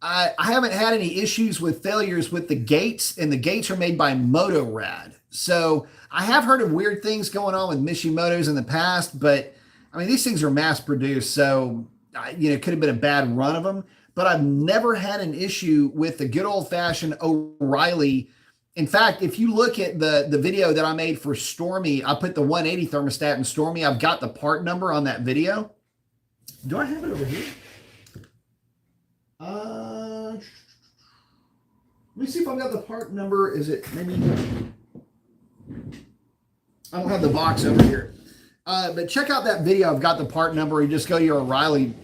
I haven't had any issues with failures with the gates, and the gates are made by Motorrad. So I have heard of weird things going on with Mishimotos in the past, but I mean, these things are mass produced. So, it could have been a bad run of them, but I've never had an issue with the good old fashioned O'Reilly. In fact, if you look at the video that I made for Stormy, I put the 180 thermostat in Stormy. I've got the part number on that video. Do I have it over here? Let me see if I've got the part number. Is it maybe? I don't have the box over here. But check out that video. I've got the part number. You just go to your O'Reilly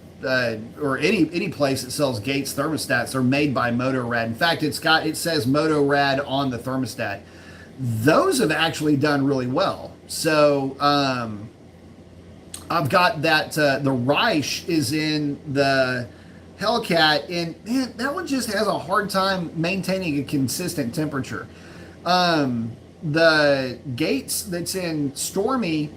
or any place that sells Gates thermostats. They're made by Motorrad. In fact, it says Motorrad on the thermostat. Those have actually done really well. So I've got that. The Reich is in the Hellcat, and man, that one just has a hard time maintaining a consistent temperature. The Gates that's in Stormy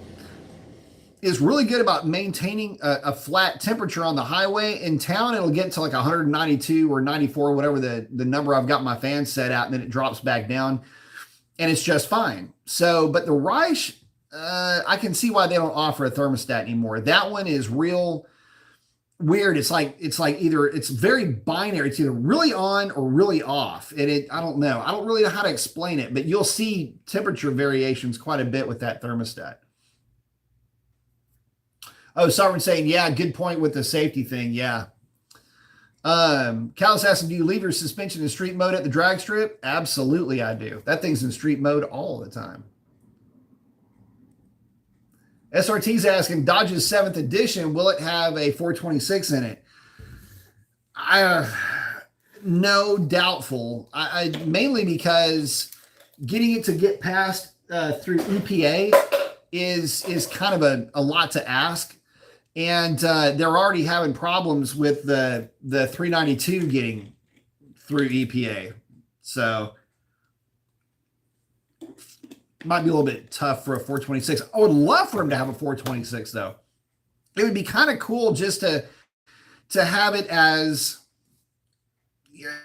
is really good about maintaining a flat temperature on the highway. In town, it'll get to like 192 or 94, whatever the number I've got my fan set at, and then it drops back down, and it's just fine. So, but the Reich, I can see why they don't offer a thermostat anymore. That one is real weird. It's like either it's very binary. It's either really on or really off. And I don't know. I don't really know how to explain it, but you'll see temperature variations quite a bit with that thermostat. Oh, Sovereign saying, yeah, good point with the safety thing. Yeah. Cal's asking, do you leave your suspension in street mode at the drag strip? Absolutely, I do. That thing's in street mode all the time. SRT's asking, Dodge's 7th edition, will it have a 426 in it? No, doubtful. Mainly because getting it to get past through EPA is kind of a lot to ask. And they're already having problems with the 392 getting through EPA. So might be a little bit tough for a 426. I would love for them to have a 426 though. It would be kind of cool just to have it as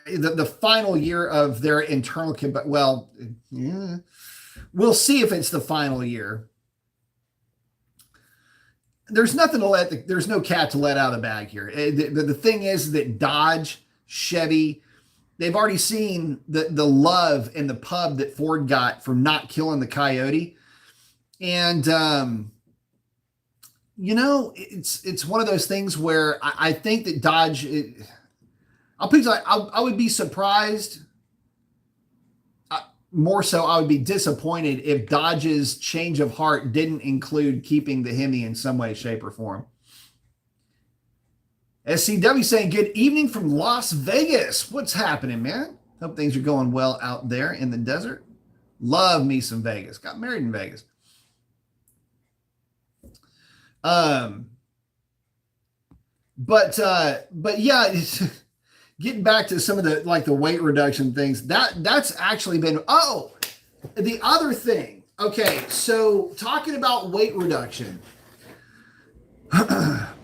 the final year of their internal. Well, yeah, we'll see if it's the final year. There's nothing to there's no cat to let out of the bag here. The thing is that Dodge, Chevy, they've already seen the love and the pub that Ford got from not killing the coyote. And, it's one of those things where I think that Dodge, I would be surprised. More so, I would be disappointed if Dodge's change of heart didn't include keeping the Hemi in some way, shape, or form. SCW saying, good evening from Las Vegas. What's happening, man? Hope things are going well out there in the desert. Love me some Vegas. Got married in Vegas. But yeah, getting back to some of the weight reduction things, that's actually been, the other thing. Okay. So talking about weight reduction,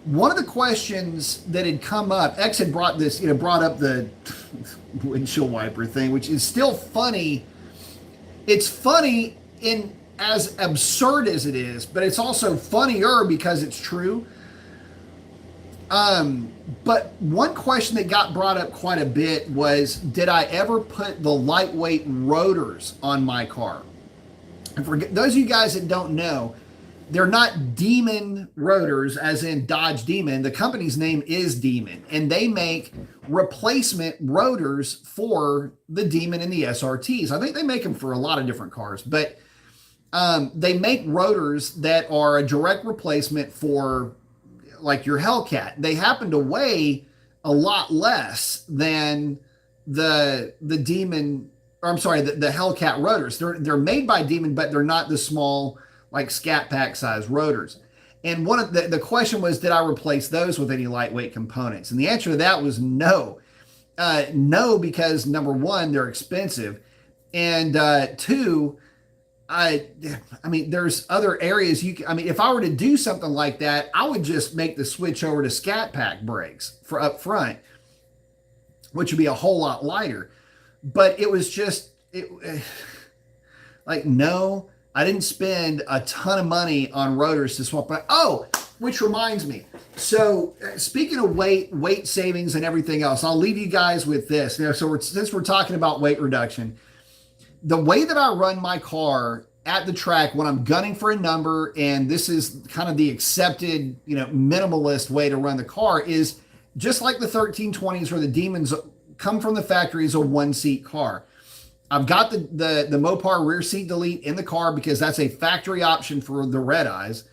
one of the questions that had come up, X had brought up the windshield wiper thing, which is still funny. It's funny in as absurd as it is, but it's also funnier because it's true. But one question that got brought up quite a bit was, did I ever put the lightweight rotors on my car? And for those of you guys that don't know, they're not Demon rotors as in Dodge Demon. The company's name is Demon, and they make replacement rotors for the Demon and the SRTs. I think they make them for a lot of different cars, but they make rotors that are a direct replacement for like your Hellcat. They happen to weigh a lot less than the Demon, or I'm sorry, the Hellcat rotors. They're made by Demon, but they're not the small like Scat Pack size rotors. And one of the question was, did I replace those with any lightweight components? And the answer to that was no. No, because number one, they're expensive. And two, I mean, there's other areas if I were to do something like that, I would just make the switch over to Scat Pack brakes for up front, which would be a whole lot lighter. But it was just, no, I didn't spend a ton of money on rotors to swap. Which reminds me. So speaking of weight savings and everything else, I'll leave you guys with this. Since we're talking about weight reduction, the way that I run my car at the track when I'm gunning for a number, and this is kind of the accepted, minimalist way to run the car, is just like the 1320s where the Demons come from the factory as a one-seat car. I've got the Mopar rear seat delete in the car because that's a factory option for the red eyes.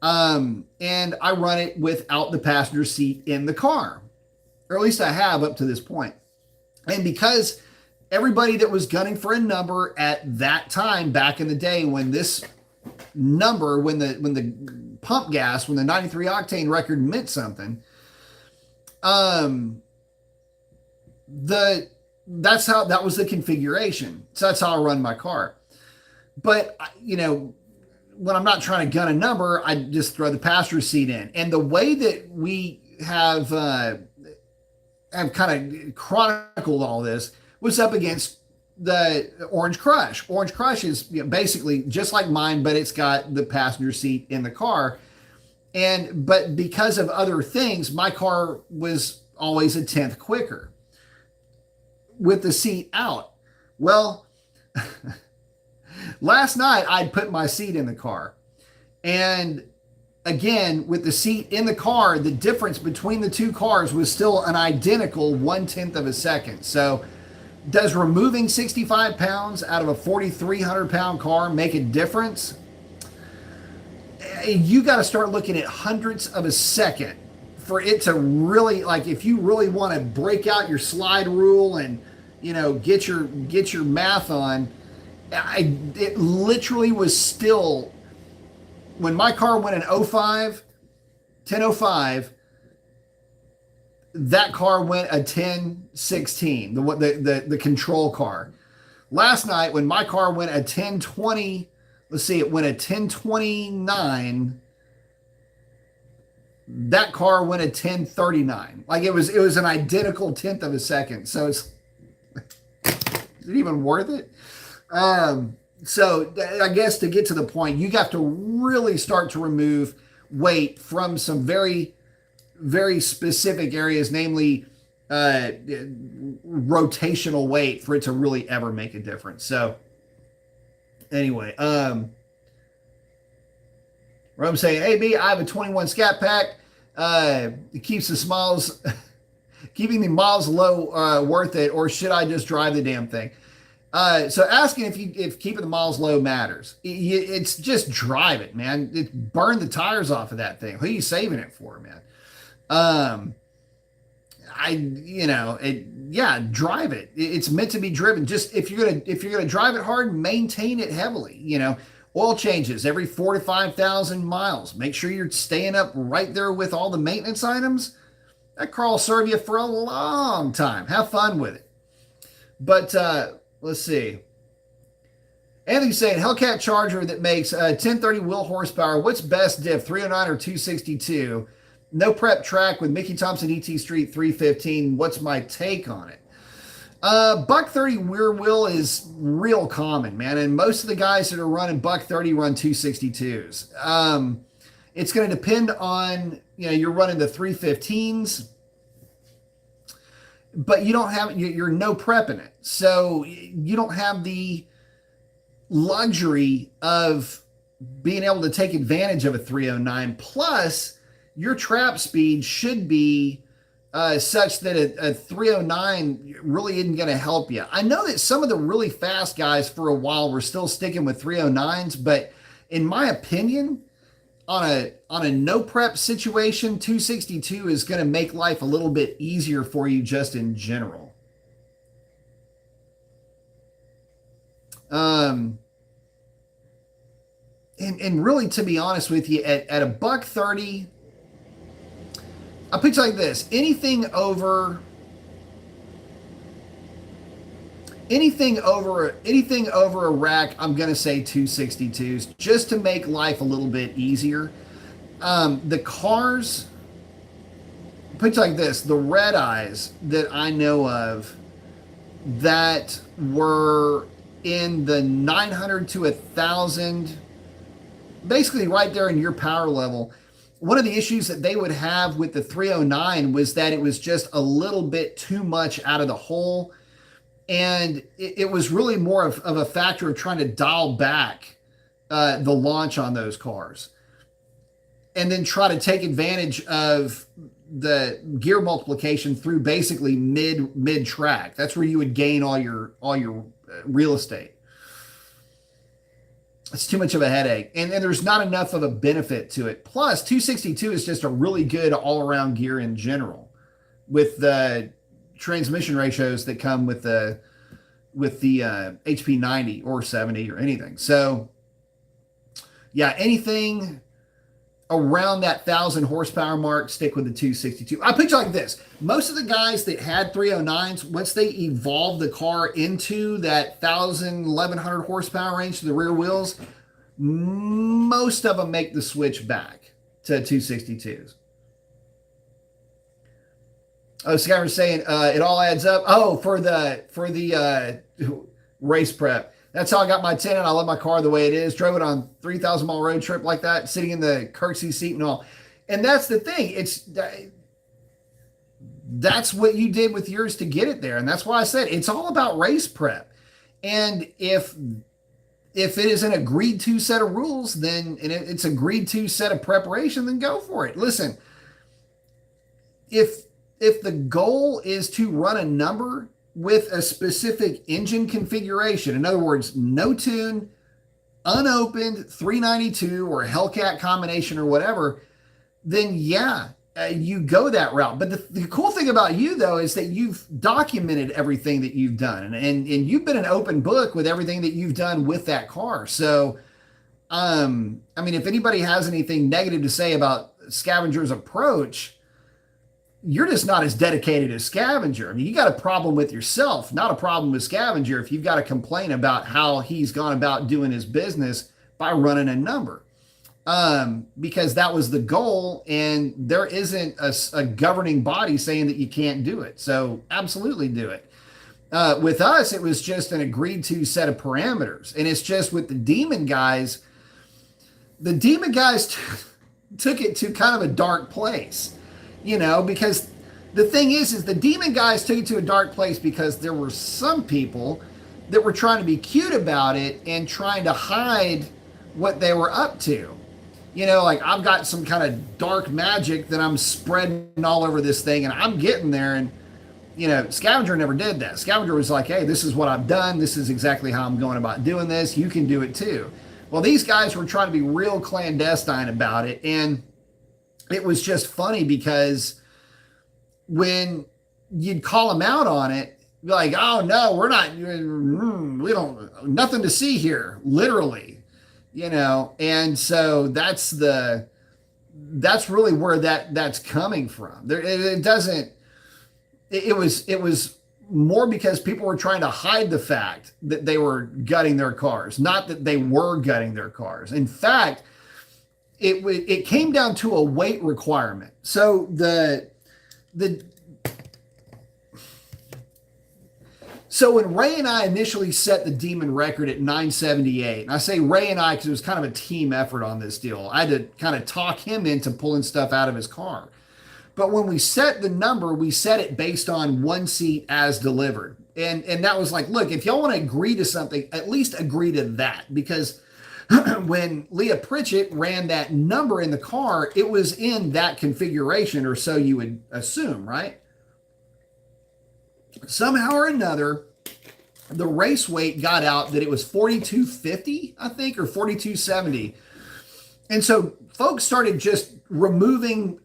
And I run it without the passenger seat in the car, or at least I have up to this point. And because everybody that was gunning for a number at that time, back in the day when this number, when the pump gas, when the 93 octane record meant something, that was the configuration. So that's how I run my car. But, when I'm not trying to gun a number, I just throw the passenger seat in. And the way that we have kind of chronicled all this was up against the Orange Crush. Orange Crush is basically just like mine, but it's got the passenger seat in the car. But because of other things, my car was always a 10th quicker with the seat out. Well, last night I'd put my seat in the car, and again, with the seat in the car, the difference between the two cars was still an identical 1/10 of a second. So does removing 65 pounds out of a 4,300 pound car make a difference? You got to start looking at hundredths of a second for it to really, like, if you really want to break out your slide rule and, you know, get your math on. It literally was still, when my car went in 10:05, that car went a 10:16, the control car. Last night when my car went a 10:20, let's see, it went a 10:29. That car went a 10:39. Like it was an identical 10th of a second. So is it even worth it? So I guess to get to the point, you have to really start to remove weight from some very, very specific areas, namely rotational weight, for it to really ever make a difference. So anyway, Rome saying, "Hey B, I have a 21 Scat Pack. It keeps the smiles, keeping the miles low worth it, or should I just drive the damn thing?" So asking if keeping the miles low matters. It's just drive it, man. Burn the tires off of that thing. Who are you saving it for, man? Drive it. It's meant to be driven. Just if you're gonna drive it hard, maintain it heavily. You know, oil changes every 4,000 to 5,000 miles. Make sure you're staying up right there with all the maintenance items. That car will serve you for a long time. Have fun with it. But let's see. Anthony's saying Hellcat Charger that makes 1030 wheel horsepower. What's best diff, 309 or 262? No prep track with Mickey Thompson ET Street 315. What's my take on it? Buck 30 rear wheel is real common, man. And most of the guys that are running Buck 30 run 262s. It's going to depend on, you're running the 315s, but you don't have, you're no prepping it. So you don't have the luxury of being able to take advantage of a 309. Plus, your trap speed should be such that a 309 really isn't going to help you. I know that some of the really fast guys for a while were still sticking with 309s, but in my opinion, on a no prep situation, 262 is going to make life a little bit easier for you just in general. And really, to be honest with you, at a buck 30, I'll put it like this: anything over a rack, I'm going to say 262s, just to make life a little bit easier. The cars, put it like this: the red eyes that I know of that were in the 900 to 1,000, basically right there in your power level. One of the issues that they would have with the 309 was that it was just a little bit too much out of the hole. And it was really more of a factor of trying to dial back the launch on those cars, and then try to take advantage of the gear multiplication through basically mid track. That's where you would gain all your real estate. It's too much of a headache, and there's not enough of a benefit to it. Plus, 262 is just a really good all-around gear in general, with the transmission ratios that come with the HP 90 or 70 or anything. So yeah, anything around that 1,000 horsepower mark, stick with the 262. I picture like this: most of the guys that had 309s, once they evolved the car into that 1,000, 1,100 horsepower range to the rear wheels, most of them make the switch back to 262s. Oh, Scott was saying it all adds up. Oh, for the race prep. That's how I got my 10, and I love my car the way it is. Drove it on 3,000 mile road trip like that, sitting in the courtesy seat and all. And that's the thing. That's what you did with yours to get it there. And that's why I said it's all about race prep. And if if it is an agreed to set of rules, then and it's agreed to set of preparation, then go for it. Listen, if the goal is to run a number with a specific engine configuration, in other words, no tune, unopened 392 or Hellcat combination or whatever, then yeah, you go that route. But the cool thing about you though is that you've documented everything that you've done, and you've been an open book with everything that you've done with that car. So I mean, if anybody has anything negative to say about Scavenger's approach, you're just not as dedicated as Scavenger. I mean, you got a problem with yourself, not a problem with Scavenger, if you've got to complain about how he's gone about doing his business by running a number. Because that was the goal, and there isn't a governing body saying that you can't do it. So absolutely do it. With us, it was just an agreed to set of parameters. And it's just with the Demon guys, the Demon guys took it to kind of a dark place, you know, because the thing is the Demon guys took it to a dark place because there were some people that were trying to be cute about it and trying to hide what they were up to. You know, like I've got some kind of dark magic that I'm spreading all over this thing and I'm getting there. And, you know, Scavenger never did that. Scavenger was like, hey, this is what I've done. This is exactly how I'm going about doing this. You can do it too. Well, these guys were trying to be real clandestine about it. And it was just funny because when you'd call them out on it, be like, oh no, we're not, we don't, nothing to see here, literally, you know. And so that's really where that's coming from. There, it doesn't, it was more because people were trying to hide the fact that they were gutting their cars, not that they were gutting their cars. In fact, it came down to a weight requirement. So so when Ray and I initially set the Demon record at 978, and I say Ray and I because it was kind of a team effort on this deal. I had to kind of talk him into pulling stuff out of his car. But when we set the number, we set it based on one seat as delivered. And that was like, look, if y'all want to agree to something, at least agree to that. Because when Leah Pritchett ran that number in the car, it was in that configuration, or so you would assume, right? Somehow or another, the race weight got out that it was 4250, I think, or 4270. And so folks started just removing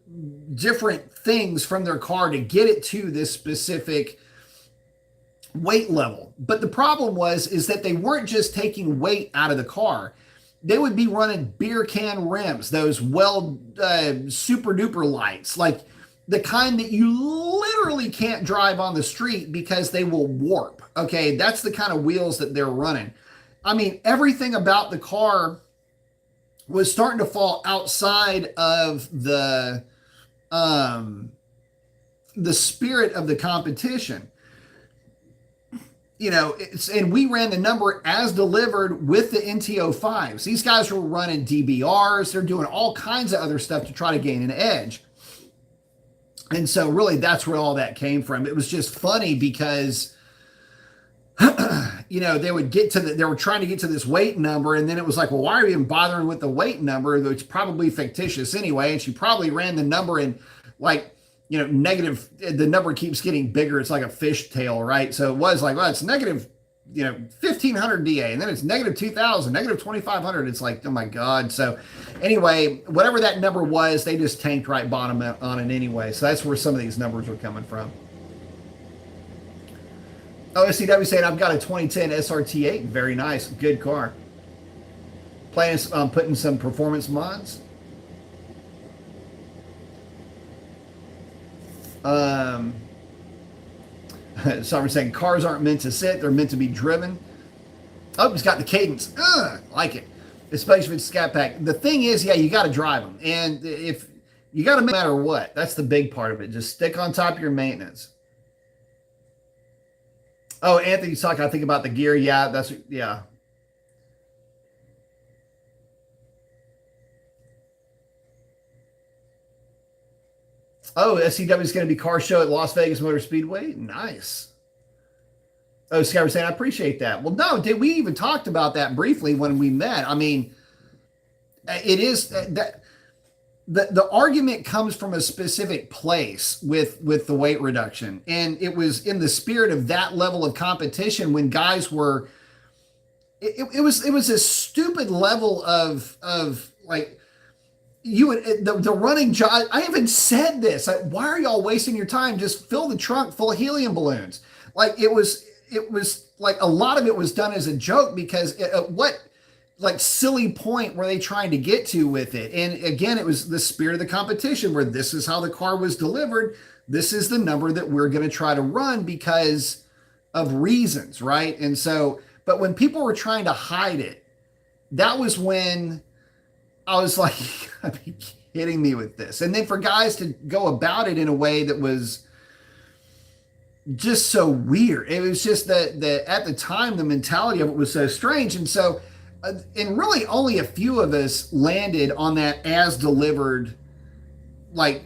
different things from their car to get it to this specific weight level. But the problem is that they weren't just taking weight out of the car. They would be running beer can rims, those super duper lights, like the kind that you literally can't drive on the street because they will warp. Okay, that's the kind of wheels that they're running. I mean, everything about the car was starting to fall outside of the spirit of the competition. You know, and we ran the number as delivered with the NT05s. These guys were running DBRs. They're doing all kinds of other stuff to try to gain an edge. And so really that's where all that came from. It was just funny because, you know, they were trying to get to this weight number. And then it was like, well, why are we even bothering with the weight number? It's probably fictitious anyway. And she probably ran the number in like, you know, negative, the number keeps getting bigger. It's like a fishtail, right? So it was like, well, it's negative, you know, 1500 DA, and then it's negative 2000, negative 2500. It's like, oh my God. So anyway, whatever that number was, they just tanked right bottom on it anyway. So that's where some of these numbers were coming from. Oh, SCW saying, I've got a 2010 SRT8. Very nice. Good car. Planning on putting some performance mods. So I'm saying cars aren't meant to sit, they're meant to be driven. Oh, he's got the cadence. Like it. Especially if it's Scat Pack. The thing is, yeah, you got to drive them. And if you got to, no matter what, that's the big part of it. Just stick on top of your maintenance. Oh, Anthony's talking, I think, about the gear. Yeah, yeah. Oh, SCW is going to be car show at Las Vegas Motor Speedway. Nice. Oh, Scott was saying, I appreciate that. Well, no, did we even talked about that briefly when we met? I mean, it is that the argument comes from a specific place with the weight reduction, and it was in the spirit of that level of competition when guys were. It was a stupid level of like you would the running job. I even said this. Like, why are y'all wasting your time? Just fill the trunk full of helium balloons. Like it was like a lot of it was done as a joke because what like silly point were they trying to get to with it? And again, it was the spirit of the competition where this is how the car was delivered. This is the number that we're going to try to run because of reasons, right? And so, but when people were trying to hide it, that was when I was like, are you kidding me with this? And then for guys to go about it in a way that was just so weird. It was just that at the time, the mentality of it was so strange. And so, and really only a few of us landed on that as delivered, like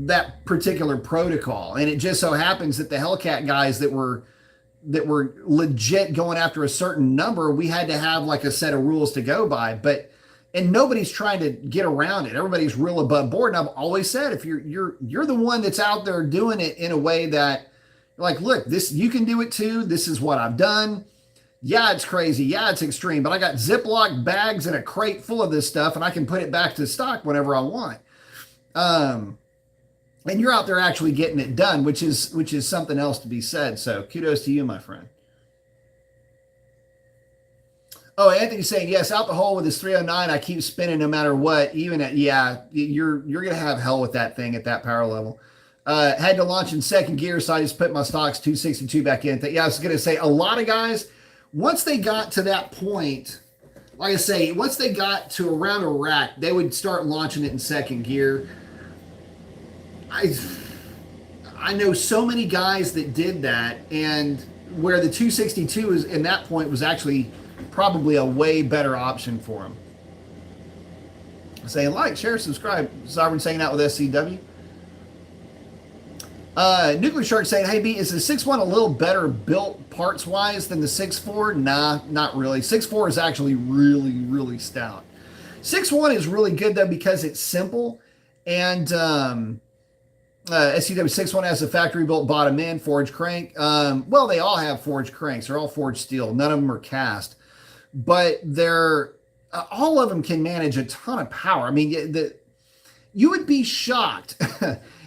that particular protocol. And it just so happens that the Hellcat guys that were legit going after a certain number, we had to have like a set of rules to go by. But and nobody's trying to get around it. Everybody's real above board. And I've always said, if you're the one that's out there doing it in a way that like, look, this you can do it too. This is what I've done. Yeah, it's crazy. Yeah, it's extreme. But I got Ziploc bags and a crate full of this stuff, and I can put it back to stock whenever I want. And you're out there actually getting it done, which is something else to be said. So kudos to you, my friend. Oh, Anthony's saying, yes, out the hole with his 309. I keep spinning no matter what. Even at, yeah, you're going to have hell with that thing at that power level. Had to launch in second gear, so I just put my stocks 262 back in. Yeah, I was going to say, a lot of guys, once they got to that point, like I say, once they got to around a rack, they would start launching it in second gear. I know so many guys that did that, and where the 262 is in that point was actually probably a way better option for them. Saying like, share, subscribe. Sovereign's hanging out with SCW. Nuclear Shark saying, hey B, is the 6.1 a little better built parts wise than the 6.4? Nah, not really. 6.4 is actually really, really stout. 6.1 is really good though because it's simple, and SCW 6.1 has a factory built bottom end forged crank. Well, they all have forged cranks. They're all forged steel. None of them are cast, but they're all of them can manage a ton of power. I mean, you would be shocked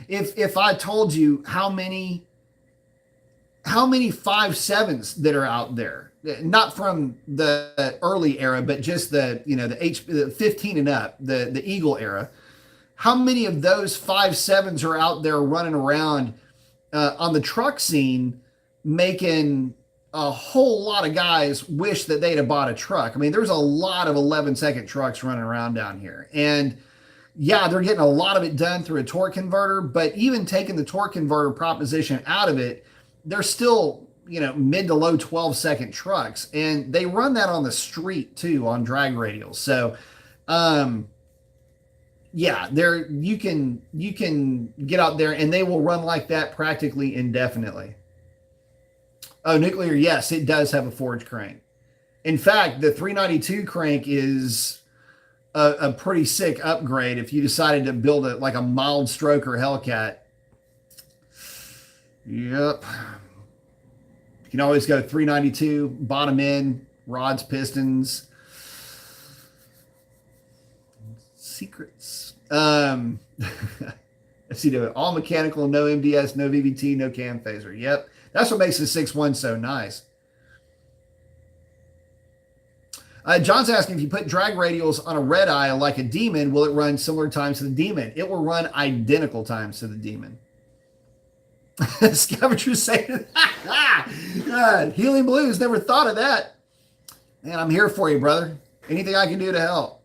if I told you how many 5.7s that are out there, not from the early era, but just the 15 and up, the Eagle era. How many of those 5.7s are out there running around on the truck scene, making a whole lot of guys wish that they'd have bought a truck? I mean, there's a lot of 11-second trucks running around down here, and yeah, they're getting a lot of it done through a torque converter, but even taking the torque converter proposition out of it, they're still, mid to low 12-second trucks. And they run that on the street too, on drag radials. So, yeah, you can get out there and they will run like that practically indefinitely. Oh, Nuclear, yes, it does have a forged crank. In fact, the 392 crank is a pretty sick upgrade if you decided to build a mild stroker Hellcat. Yep. You can always go 392, bottom end, rods, pistons. Secrets. See, all mechanical, no MDS, no VVT, no cam phaser. Yep. That's what makes the 6.1 so nice. John's asking, if you put drag radials on a red eye like a Demon, will it run similar times to the Demon? It will run identical times to the Demon. Scavenger saying, God, helium balloons, never thought of that. Man, I'm here for you, brother. Anything I can do to help.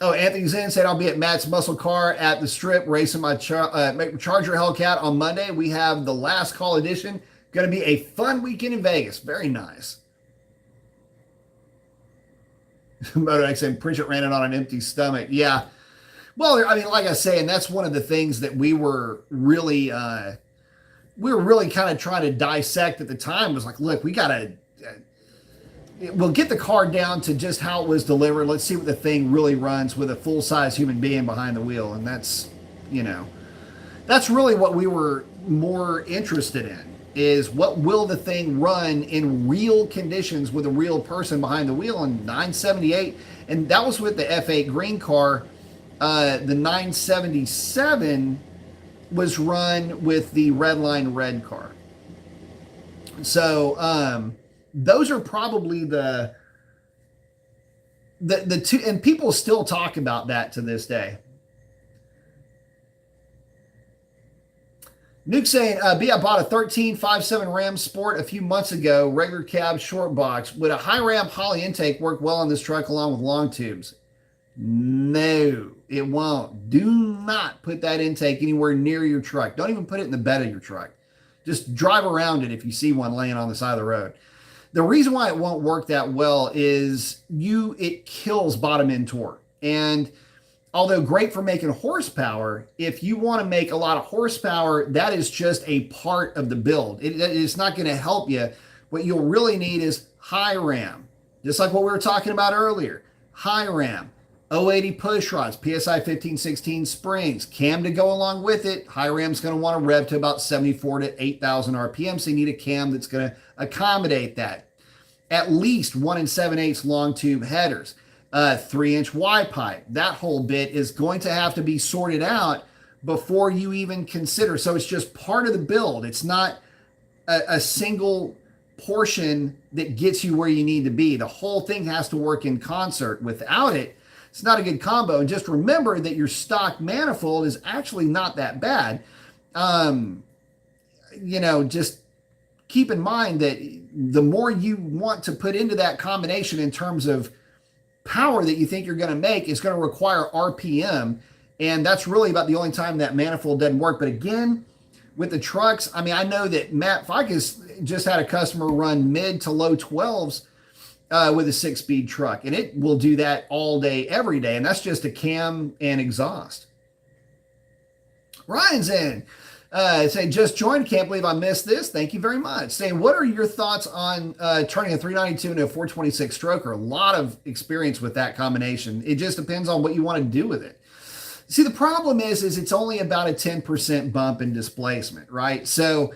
Oh, Anthony Zen said, I'll be at Matt's muscle car at the strip racing my Charger Hellcat on Monday. We have the last call edition. Going to be a fun weekend in Vegas. Very nice. Motox saying, Pritchett ran it on an empty stomach. Yeah. Well, I mean, like I say, and that's one of the things that we were really kind of trying to dissect at the time was like, look, we got to, we'll get the car down to just how it was delivered. Let's see what the thing really runs with a full size human being behind the wheel. And that's, you know, that's really what we were more interested in is what will the thing run in real conditions with a real person behind the wheel. And 978, and that was with the F8 green car. The 977 was run with the Redline red car. So those are probably the two, and people still talk about that to this day. Nuke saying, I bought a 13.57 Ram Sport a few months ago, regular cab, short box. Would a high Ram poly intake work well on this truck along with long tubes? No, it won't. Do not put that intake anywhere near your truck. Don't even put it in the bed of your truck. Just drive around it if you see one laying on the side of the road. The reason why it won't work that well is it kills bottom end torque. And although great for making horsepower, if you want to make a lot of horsepower, that is just a part of the build. It's not going to help you. What you'll really need is high Ram, just like what we were talking about earlier. High Ram, 080 push rods, PSI 1516 springs, cam to go along with it. High Ram's going to want to rev to about 74 to 8,000 RPM, so you need a cam that's going to accommodate that. At least 1 7/8 long tube headers. 3-inch Y pipe. That whole bit is going to have to be sorted out before you even consider. So it's just part of the build. It's not a single portion that gets you where you need to be. The whole thing has to work in concert. Without it, it's not a good combo. And just remember that your stock manifold is actually not that bad. Just keep in mind that the more you want to put into that combination in terms of power that you think you're going to make is going to require RPM. And that's really about the only time that manifold doesn't work. But again, with the trucks, I mean, I know that Matt Ficus just had a customer run mid to low 12s with a 6-speed truck. And it will do that all day, every day. And that's just a cam and exhaust. Ryan's in. Saying, just joined. Can't believe I missed this. Thank you very much. Saying, what are your thoughts on turning a 392 into a 426 stroker? A lot of experience with that combination. It just depends on what you want to do with it. See, the problem is it's only about a 10% bump in displacement, right? So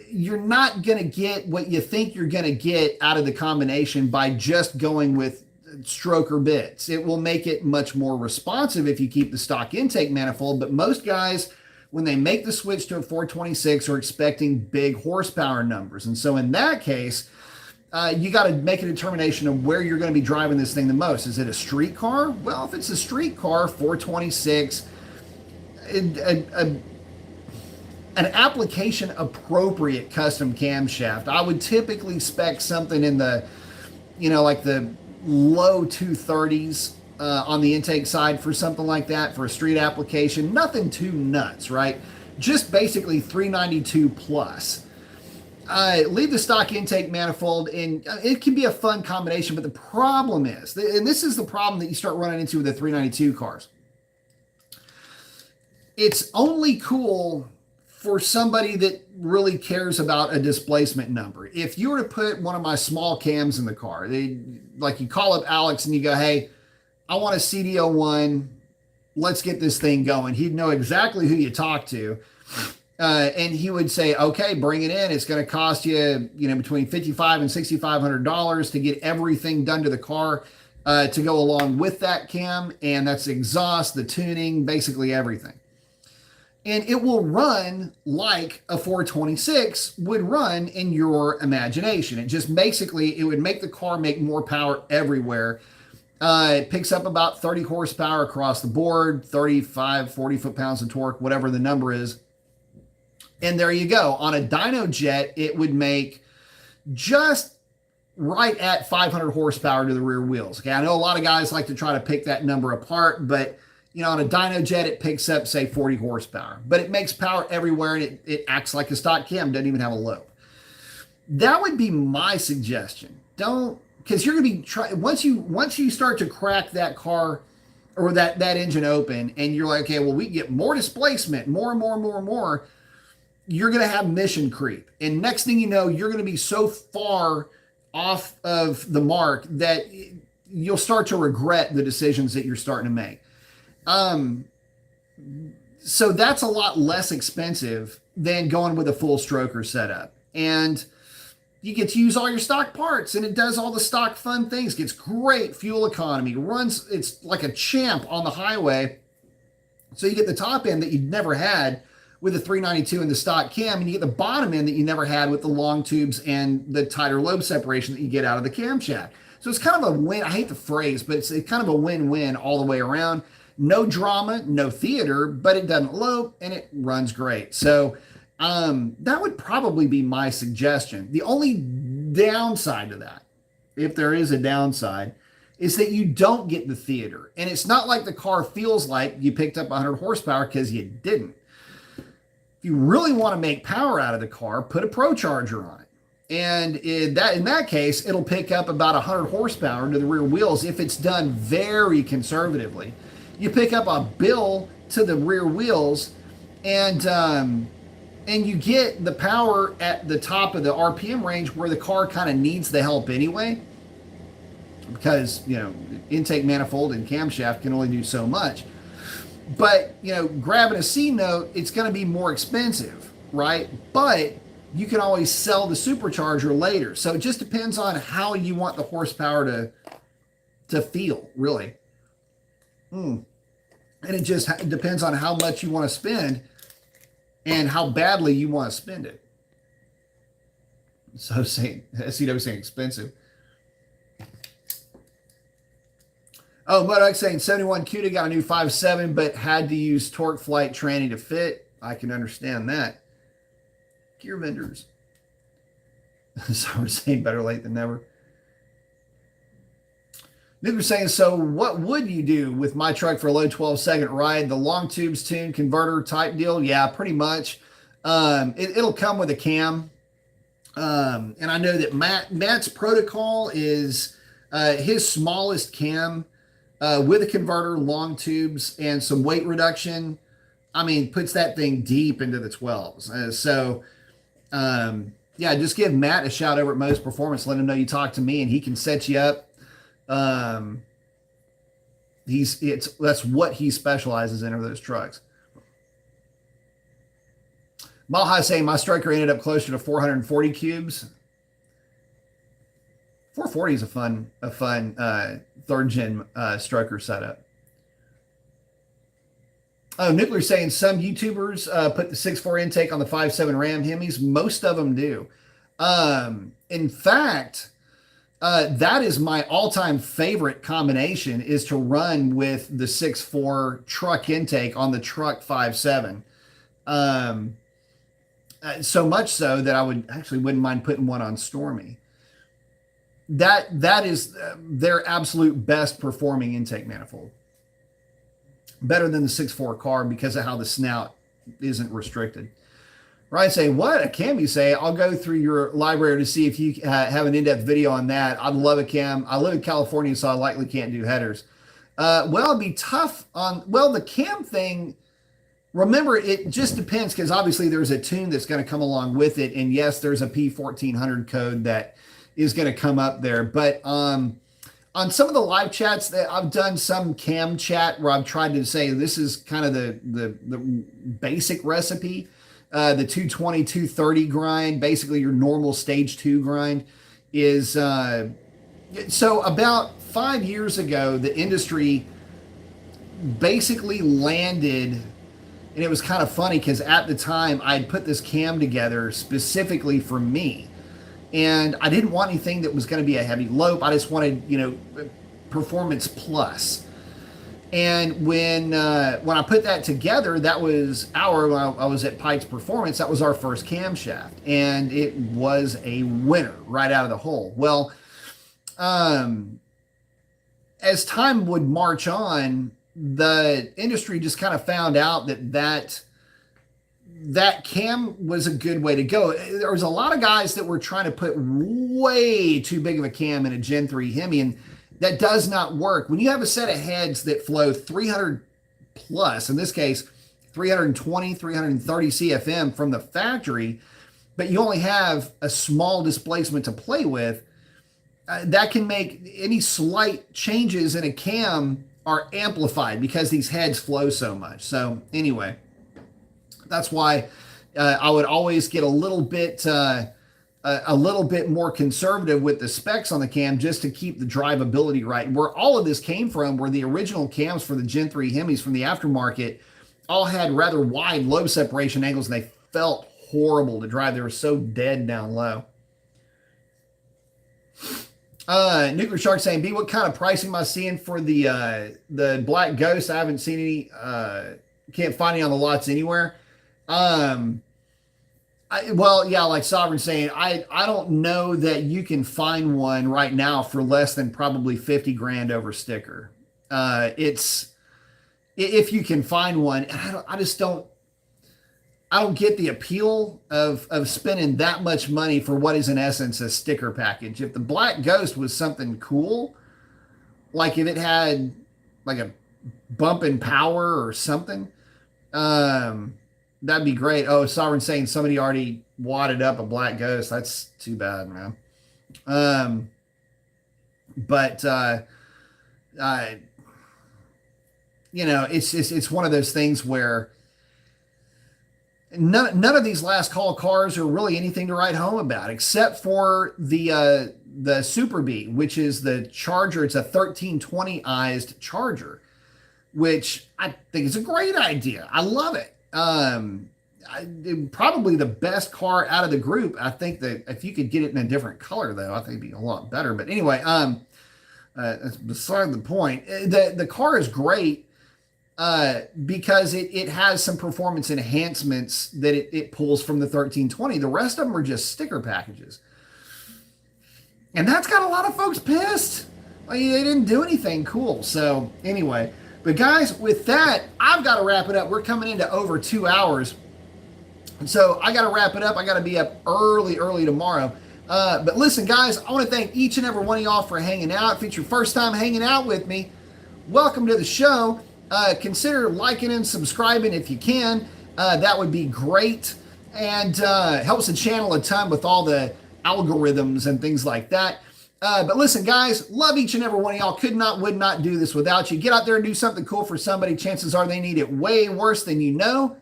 you're not going to get what you think you're going to get out of the combination by just going with stroker bits. It will make it much more responsive if you keep the stock intake manifold, but most guys, when they make the switch to a 426, are expecting big horsepower numbers. And so in that case, you got to make a determination of where you're going to be driving this thing the most. Is it a street car? Well, if it's a street car, 426, an application appropriate custom camshaft, I would typically spec something in the, like the low 230s. On the intake side for something like that, for a street application. Nothing too nuts, right? Just basically 392 plus. Leave the stock intake manifold, and it can be a fun combination, but the problem is, and this is the problem that you start running into with the 392 cars, it's only cool for somebody that really cares about a displacement number. If you were to put one of my small cams in the car, like you call up Alex and you go, hey, I want a CDO1. Let's get this thing going. He'd know exactly who you talk to. And he would say, okay, bring it in. It's going to cost you, between $5,500 and $6,500 to get everything done to the car to go along with that cam. And that's exhaust, the tuning, basically everything. And it will run like a 426 would run in your imagination. It just basically, it would make the car make more power everywhere. It picks up about 30 horsepower across the board, 35, 40 foot-pounds of torque, whatever the number is. And there you go. On a dyno jet, it would make just right at 500 horsepower to the rear wheels. Okay, I know a lot of guys like to try to pick that number apart, but on a dyno jet, it picks up, say, 40 horsepower. But it makes power everywhere, and it acts like a stock cam, doesn't even have a lobe. That would be my suggestion. Because you're going to be once you start to crack that car or that engine open, and you're like, okay, well, we get more displacement, more and more and more and more, you're going to have mission creep. And next thing you know, you're going to be so far off of the mark that you'll start to regret the decisions that you're starting to make. So that's a lot less expensive than going with a full stroker setup. And you get to use all your stock parts, and it does all the stock fun things. Gets great fuel economy, runs, it's like a champ on the highway. So you get the top end that you'd never had with the 392 and the stock cam, and you get the bottom end that you never had with the long tubes and the tighter lobe separation that you get out of the camshaft. So it's kind of a win. I hate the phrase, but it's kind of a win-win all the way around. No drama, no theater, but it doesn't lope and it runs great. So that would probably be my suggestion. The only downside to that, if there is a downside, is that you don't get the theater. And it's not like the car feels like you picked up 100 horsepower, because you didn't. If you really want to make power out of the car, put a Pro Charger on it. And in that case, it'll pick up about 100 horsepower to the rear wheels if it's done very conservatively. You pick up a bill to the rear wheels, and you get the power at the top of the RPM range where the car kind of needs the help anyway, because, intake manifold and camshaft can only do so much. But, grabbing a C note, it's going to be more expensive, right? But you can always sell the supercharger later. So it just depends on how you want the horsepower to feel, really. And it just depends on how much you want to spend and how badly you want to spend it. So saying expensive. Oh, but like saying 71 CUDA got a new 5.7, but had to use torque flight tranny to fit. I can understand that. Gear vendors. So we're saying better late than never. Nick was saying, so what would you do with my truck for a low 12-second ride? The long tubes tune converter type deal? Yeah, pretty much. It'll come with a cam. And I know that Matt's protocol is his smallest cam with a converter, long tubes, and some weight reduction. I mean, puts that thing deep into the 12s. Yeah, just give Matt a shout over at Mo's Performance. Let him know you talked to me, and he can set you up. That's what he specializes in, are those trucks. Mile High saying my striker ended up closer to 440 cubes. 440 is a fun third gen striker setup. Oh, Nuclear saying some YouTubers put the 6.4 intake on the 5.7 Ram Hemis. Most of them do. In fact, that is my all-time favorite combination, is to run with the 6.4 truck intake on the truck 5.7. So much so that I wouldn't mind putting one on Stormy. That is their absolute best performing intake manifold. Better than the 6.4 car because of how the snout isn't restricted. Ryan say, what? A cam, you say? I'll go through your library to see if you have an in-depth video on that. I'd love a cam. I live in California, so I likely can't do headers. Well, it'd be tough on, the cam thing. Remember, it just depends, because obviously there's a tune that's going to come along with it. And yes, there's a P1400 code that is going to come up there. But on some of the live chats that I've done, some cam chat where I've tried to say this is kind of the basic recipe, the 220, 230 grind, basically your normal stage 2 grind is, so about 5 years ago, the industry basically landed, and it was kind of funny because at the time I'd put this cam together specifically for me. And I didn't want anything that was going to be a heavy lope. I just wanted, performance plus. And when I put that together, that was when I was at Pike's Performance, that was our first camshaft. And it was a winner right out of the hole. Well, as time would march on, the industry just kind of found out that cam was a good way to go. There was a lot of guys that were trying to put way too big of a cam in a Gen 3 Hemi, and that does not work. When you have a set of heads that flow 300 plus, in this case, 320, 330 CFM from the factory, but you only have a small displacement to play with, that can make any slight changes in a cam are amplified because these heads flow so much. So anyway, that's why I would always get a little bit more conservative with the specs on the cam just to keep the drivability right. Where all of this came from were the original cams for the Gen 3 Hemis from the aftermarket all had rather wide lobe separation angles, and they felt horrible to drive. They were so dead down low. Nuclear Shark saying, B, what kind of pricing am I seeing for the Black Ghost? I haven't seen any, can't find any on the lots anywhere. Well, yeah, like Sovereign saying, I don't know that you can find one right now for less than probably 50 grand over sticker. It's, if you can find one, I don't get the appeal of spending that much money for what is in essence a sticker package. If the Black Ghost was something cool, like if it had like a bump in power or something, that'd be great. Oh, Sovereign saying somebody already wadded up a Black Ghost. That's too bad, man. You know, it's one of those things where none of these last call cars are really anything to write home about, except for the Super Bee, which is the Charger. It's a 1320ized Charger, which I think is a great idea. I love it. Probably the best car out of the group. I think that if you could get it in a different color, though, I think it'd be a lot better. But anyway, that's beside the point. The car is great because it has some performance enhancements that it pulls from the 1320. The rest of them are just sticker packages. And that's got a lot of folks pissed. Like, they didn't do anything cool. So anyway, but guys, with that, I've got to wrap it up. We're coming into over 2 hours. So I got to wrap it up. I got to be up early tomorrow. But listen, guys, I want to thank each and every one of y'all for hanging out. If it's your first time hanging out with me, welcome to the show. Consider liking and subscribing if you can. That would be great. And helps the channel a ton with all the algorithms and things like that. But listen, guys, love each and every one of y'all. Would not do this without you. Get out there and do something cool for somebody. Chances are they need it way worse than you know.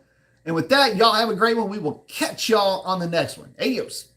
And with that, y'all have a great one. We will catch y'all on the next one. Adios.